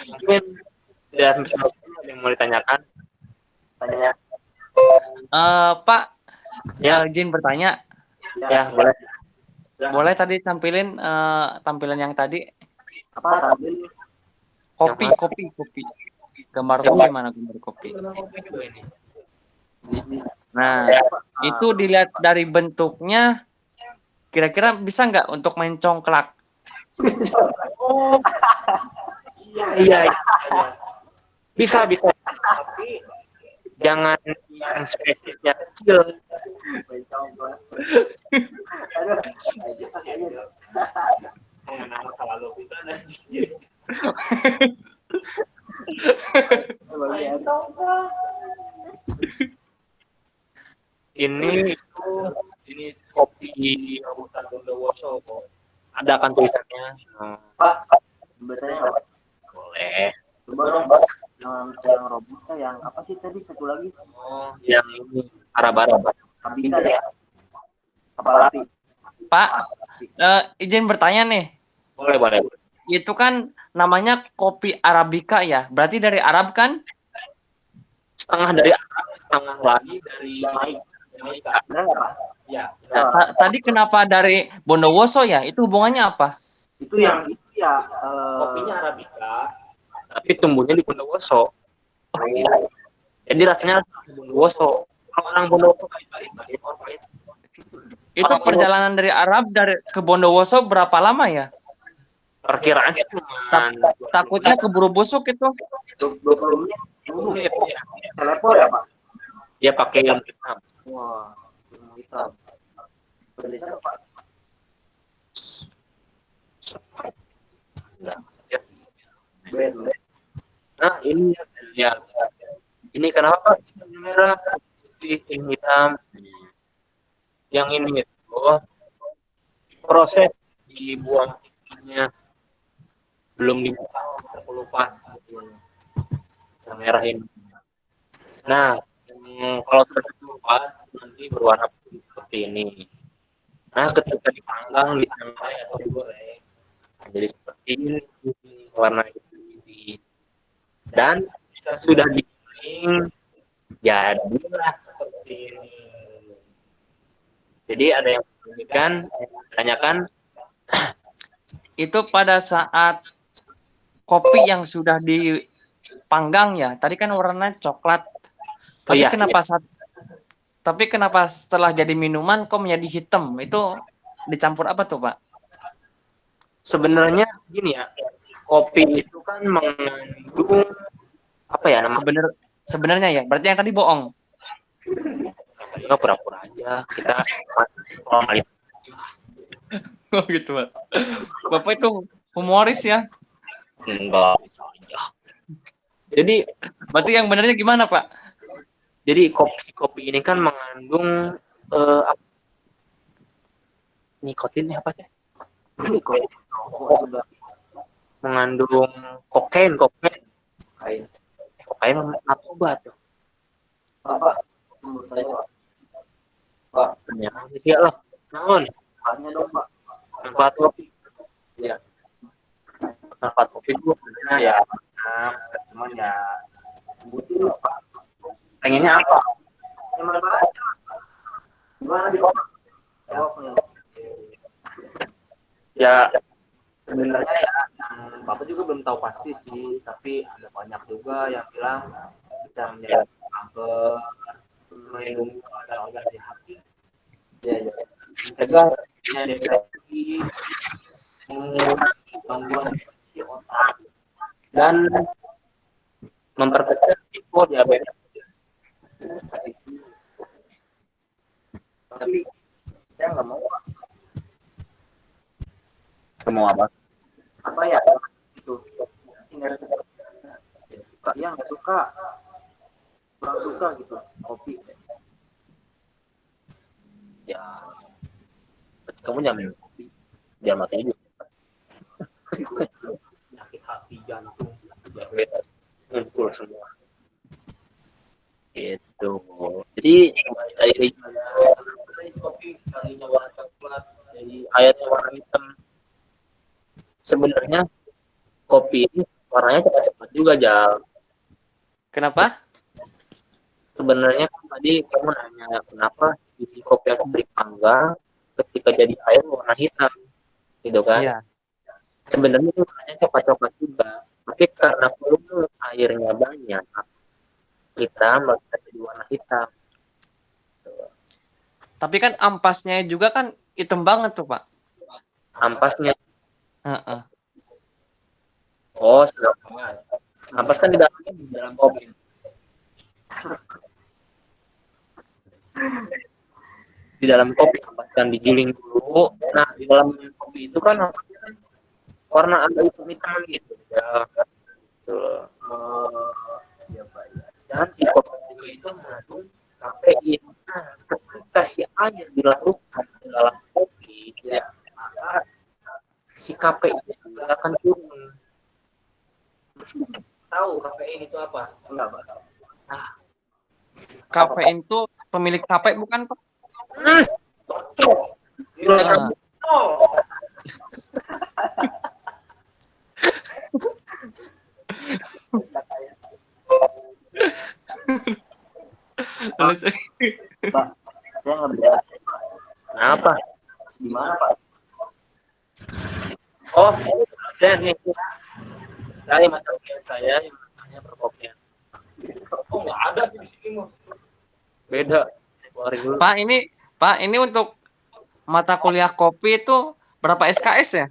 Speaker 9: Mungkin dan ada yang mau ditanyakan?
Speaker 7: Tanya.
Speaker 8: Pak,
Speaker 9: Ya.
Speaker 8: izin bertanya,
Speaker 9: Ya, boleh.
Speaker 8: boleh tadi tampilin tampilan yang tadi
Speaker 7: Apa tadi?
Speaker 8: kopi. Gambar kopi mana gambar kopi? Nah, itu dilihat dari bentuknya, kira-kira bisa nggak untuk main congklak?
Speaker 9: Oh, iya. Bisa. Tapi jangan yang spesiesnya kecil. Ini kopi Robusta Bondowoso kok. Ada kan tulisannya.
Speaker 7: Pak, betulnya Pak.
Speaker 9: Boleh.
Speaker 7: Coba dong, Pak. Yang robusta, yang apa sih tadi satu lagi?
Speaker 9: Oh, yang ini Arab-Arab.
Speaker 7: Bisa ya? Apalagi?
Speaker 8: Pak, izin bertanya nih,
Speaker 9: Boleh.
Speaker 8: itu kan namanya kopi arabica ya, berarti dari Arab kan?
Speaker 9: Setengah dari Arab, setengah lagi dari Jamaika.
Speaker 7: Benar nggak, Pak?
Speaker 9: Ya.
Speaker 8: Tadi kenapa dari Bondowoso ya? Itu hubungannya apa?
Speaker 7: Itu ya.
Speaker 9: Kopinya Arabica, tapi tumbuhnya di Bondowoso. Jadi rasanya Bondowoso. Kalau orang Bondowoso pahit.
Speaker 8: Itu perjalanan dari Arab ke Bondowoso berapa lama ya?
Speaker 9: Perkiraan sih cuma
Speaker 8: Takutnya keburu busuk itu.
Speaker 7: 20 menit.
Speaker 9: 20 menit ya.
Speaker 7: Telepon ya, Pak?
Speaker 9: Dia pakai yang hitam.
Speaker 7: Wah, hitam. Tulisan, Pak.
Speaker 9: Nah, ini ya. Ini kenapa merah putih ini hitam? Yang ini itu proses dibuang ikannya belum dibuka, aku lupa. Yang merah ini. Nah, kalau terkelupas nanti berwarna putih seperti ini. Nah, ketika dipanggang, disangrai atau digoreng, jadi seperti ini warna ini. Dan jika sudah digiling, jadilah seperti ini. Jadi ada yang tanyakan
Speaker 8: Itu pada saat kopi yang sudah dipanggang ya. Tadi kan warnanya coklat. Tapi
Speaker 9: iya,
Speaker 8: kenapa setelah jadi minuman kok menjadi hitam? Itu dicampur apa tuh, Pak?
Speaker 9: sebenarnya gini ya, kopi itu kan mengandung apa ya namanya?
Speaker 8: Sebenarnya ya. Berarti yang tadi bohong.
Speaker 9: Enggak, pura-pura aja kita formalitas.
Speaker 8: Oh gitu, Pak. Bapak itu humoris ya.
Speaker 9: Enggak bisa aja. Jadi
Speaker 8: Berarti yang benarnya gimana, Pak?
Speaker 9: Jadi kopi ini kan mengandung nikotinnya apa sih? Mengandung kokain. Kokain narkoba tuh. Pak, ternyata sih lah. Naon?
Speaker 7: Tanya dong, Pak.
Speaker 9: Manfaat kopi. Ya. Manfaat kopi itu sebenarnya ya, cuman ya butuh Pak. Pengennya apa?
Speaker 7: Gimana di kota?
Speaker 9: Ya sebenarnya ya, Bapak juga belum tahu pasti sih, tapi ada banyak juga yang bilang bisa menjadi kanker, melindungi organ di hati, mencegah depresi, mengurangi gangguan di otak, dan memperkecil risiko diabetes. Tapi saya nggak mau. Mau apa?
Speaker 7: Apa ya? Itu. Yang nggak suka. Kurang suka gitu. Kopi.
Speaker 9: Ya, kamu jangan minum kopi, jangan mati juga. Sakit hati, jantung, diabetes, ngumpul semua. Gitu. Jadi dari kopi kalinya warna coklat, jadi airnya warna hitam. Sebenarnya kopi ini warnanya cepat-cepat juga, Jal.
Speaker 8: Kenapa?
Speaker 9: Sebenarnya kan tadi kamu nanya kenapa biji kopi yang dipanggang ketika jadi air warna hitam, gitu kan?
Speaker 8: Iya.
Speaker 9: Sebenarnya itu warnanya cepat-cepat juga, tapi karena volume airnya banyak, kita melihat jadi warna hitam.
Speaker 8: Tapi kan ampasnya juga kan hitam banget tuh, Pak.
Speaker 9: Ampasnya,
Speaker 8: Heeh.
Speaker 9: oh sudah. Ampas kan di dalam kopi. Di dalam kopi ampas kan digiling dulu. Nah di dalam kopi itu kan warna agak hitam gitu ya. Dan si kopi itu mengandung kafein. Nah, ketika si air dilarutkan ke dalam kopi, ya, maka si kafein itu akan turun. Tahu kafein itu apa? Enggak, Pak. Nah,
Speaker 8: Kafein itu pemilik kafe bukan, Pak?
Speaker 7: Pak, saya nggak bisa.
Speaker 9: Kenapa?
Speaker 7: Gimana, Pak?
Speaker 9: Oh, saya nih. Saya mata kuliah saya yang namanya perkopian. Oh, nggak ada di sini mah. Beda.
Speaker 8: Pak, ini untuk mata kuliah kopi itu berapa SKS ya?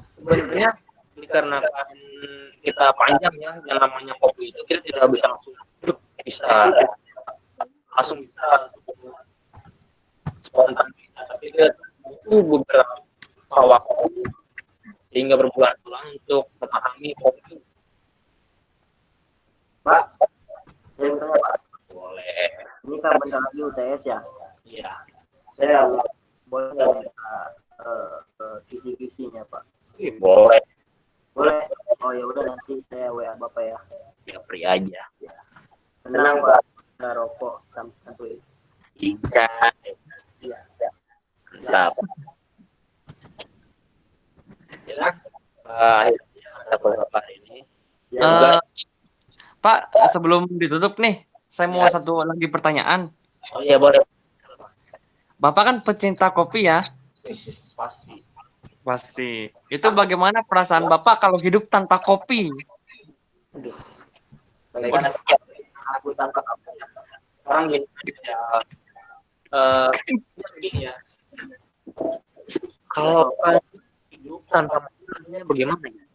Speaker 9: Sebenarnya dikarenakan kita panjang ya, yang namanya kopi itu kita tidak bisa langsung duduk, bisa spontan bisa, tapi kita butuh beberapa waktu sehingga berbulan-bulan untuk memahami kopi.
Speaker 7: Pak, saya mau tanya, Pak.
Speaker 9: Boleh.
Speaker 7: Ini kan bentar lagi UTS ya.
Speaker 9: Iya.
Speaker 7: Saya boleh nggak minta kisi-kisinya, Pak?
Speaker 9: Boleh.
Speaker 7: Boleh. Oh ya udah, nanti saya WA Bapak ya.
Speaker 9: Ya free aja.
Speaker 7: Tenang, Pak. Ada rokok sampai.
Speaker 9: Iya.
Speaker 7: Iya.
Speaker 9: Mantap. Ya, akhirnya ada beberapa hari ini.
Speaker 7: Ya,
Speaker 8: sebelum ditutup nih, saya mau satu lagi pertanyaan.
Speaker 9: Oh iya boleh.
Speaker 8: Bapak kan pecinta kopi ya?
Speaker 9: Pasti.
Speaker 8: Pasti. Itu bagaimana perasaan Bapak kalau hidup tanpa kopi?
Speaker 9: Bagaimana aku tanpa kamu? Sekarang gini ya. Begini ya. Kalau hidup tanpa makanannya bagaimana ya?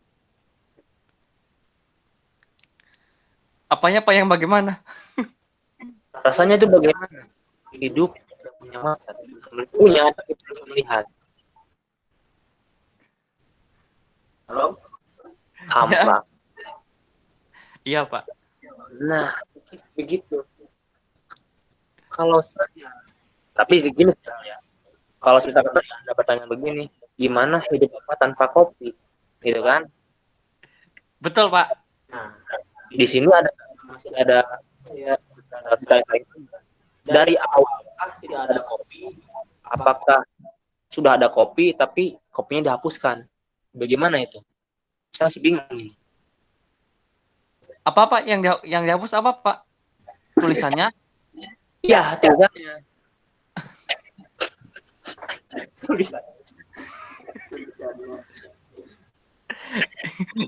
Speaker 8: Apanya Pak yang bagaimana?
Speaker 9: Rasanya itu bagaimana? Hidup tidak punya mata, punya tapi belum melihat. Halo? Hampa.
Speaker 8: Iya Pak.
Speaker 9: Nah, begitu. Kalau saya, tapi segini ya. Kalau misalkan Anda bertanya begini, gimana hidup Bapak tanpa kopi? Gitu kan?
Speaker 8: Betul Pak.
Speaker 9: Nah, di sini masih ada ya, lain. Dari awal tidak ada kopi, apakah sudah ada kopi tapi kopinya dihapuskan? Bagaimana itu? Saya masih bingung ini.
Speaker 8: Apa Pak yang dihapus apa Pak? Tulisannya?
Speaker 9: Iya, tulisannya. Tulisan.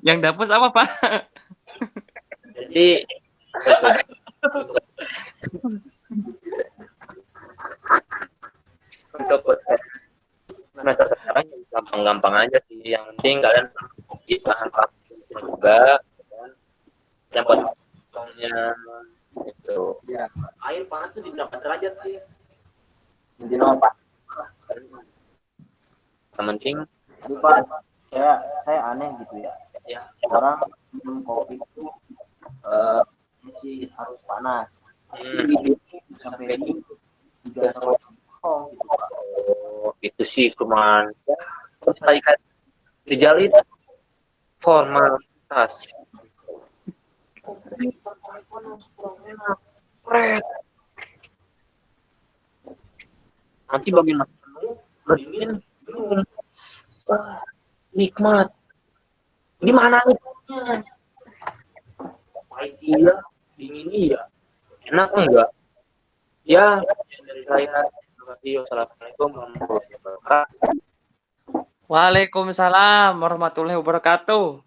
Speaker 8: Yang dihapus apa Pak?
Speaker 9: Jadi untuk semester sekarang gampang-gampang aja sih. Yang penting kalian kopi bahan baku juga. Yang potongnya itu. Ya. Air panas tuh di berapa derajat sih? Di 4. Yang penting
Speaker 7: Pak, saya aneh gitu ya.
Speaker 9: ya
Speaker 7: Orang minum kopi itu masih harus panas. Sampai ini juga gitu, Pak.
Speaker 9: Oh, itu sih cuman perbaikan gejala itu formalitas. Nanti bagian berdingin minum. Wah, nikmat. Gimana nikmatnya? Pahit iya, dingin iya. Enak enggak? Ya, dari saya. Terima kasih. Wassalamualaikum warahmatullahi wabarakatuh.
Speaker 8: Waalaikumsalam warahmatullahi wabarakatuh.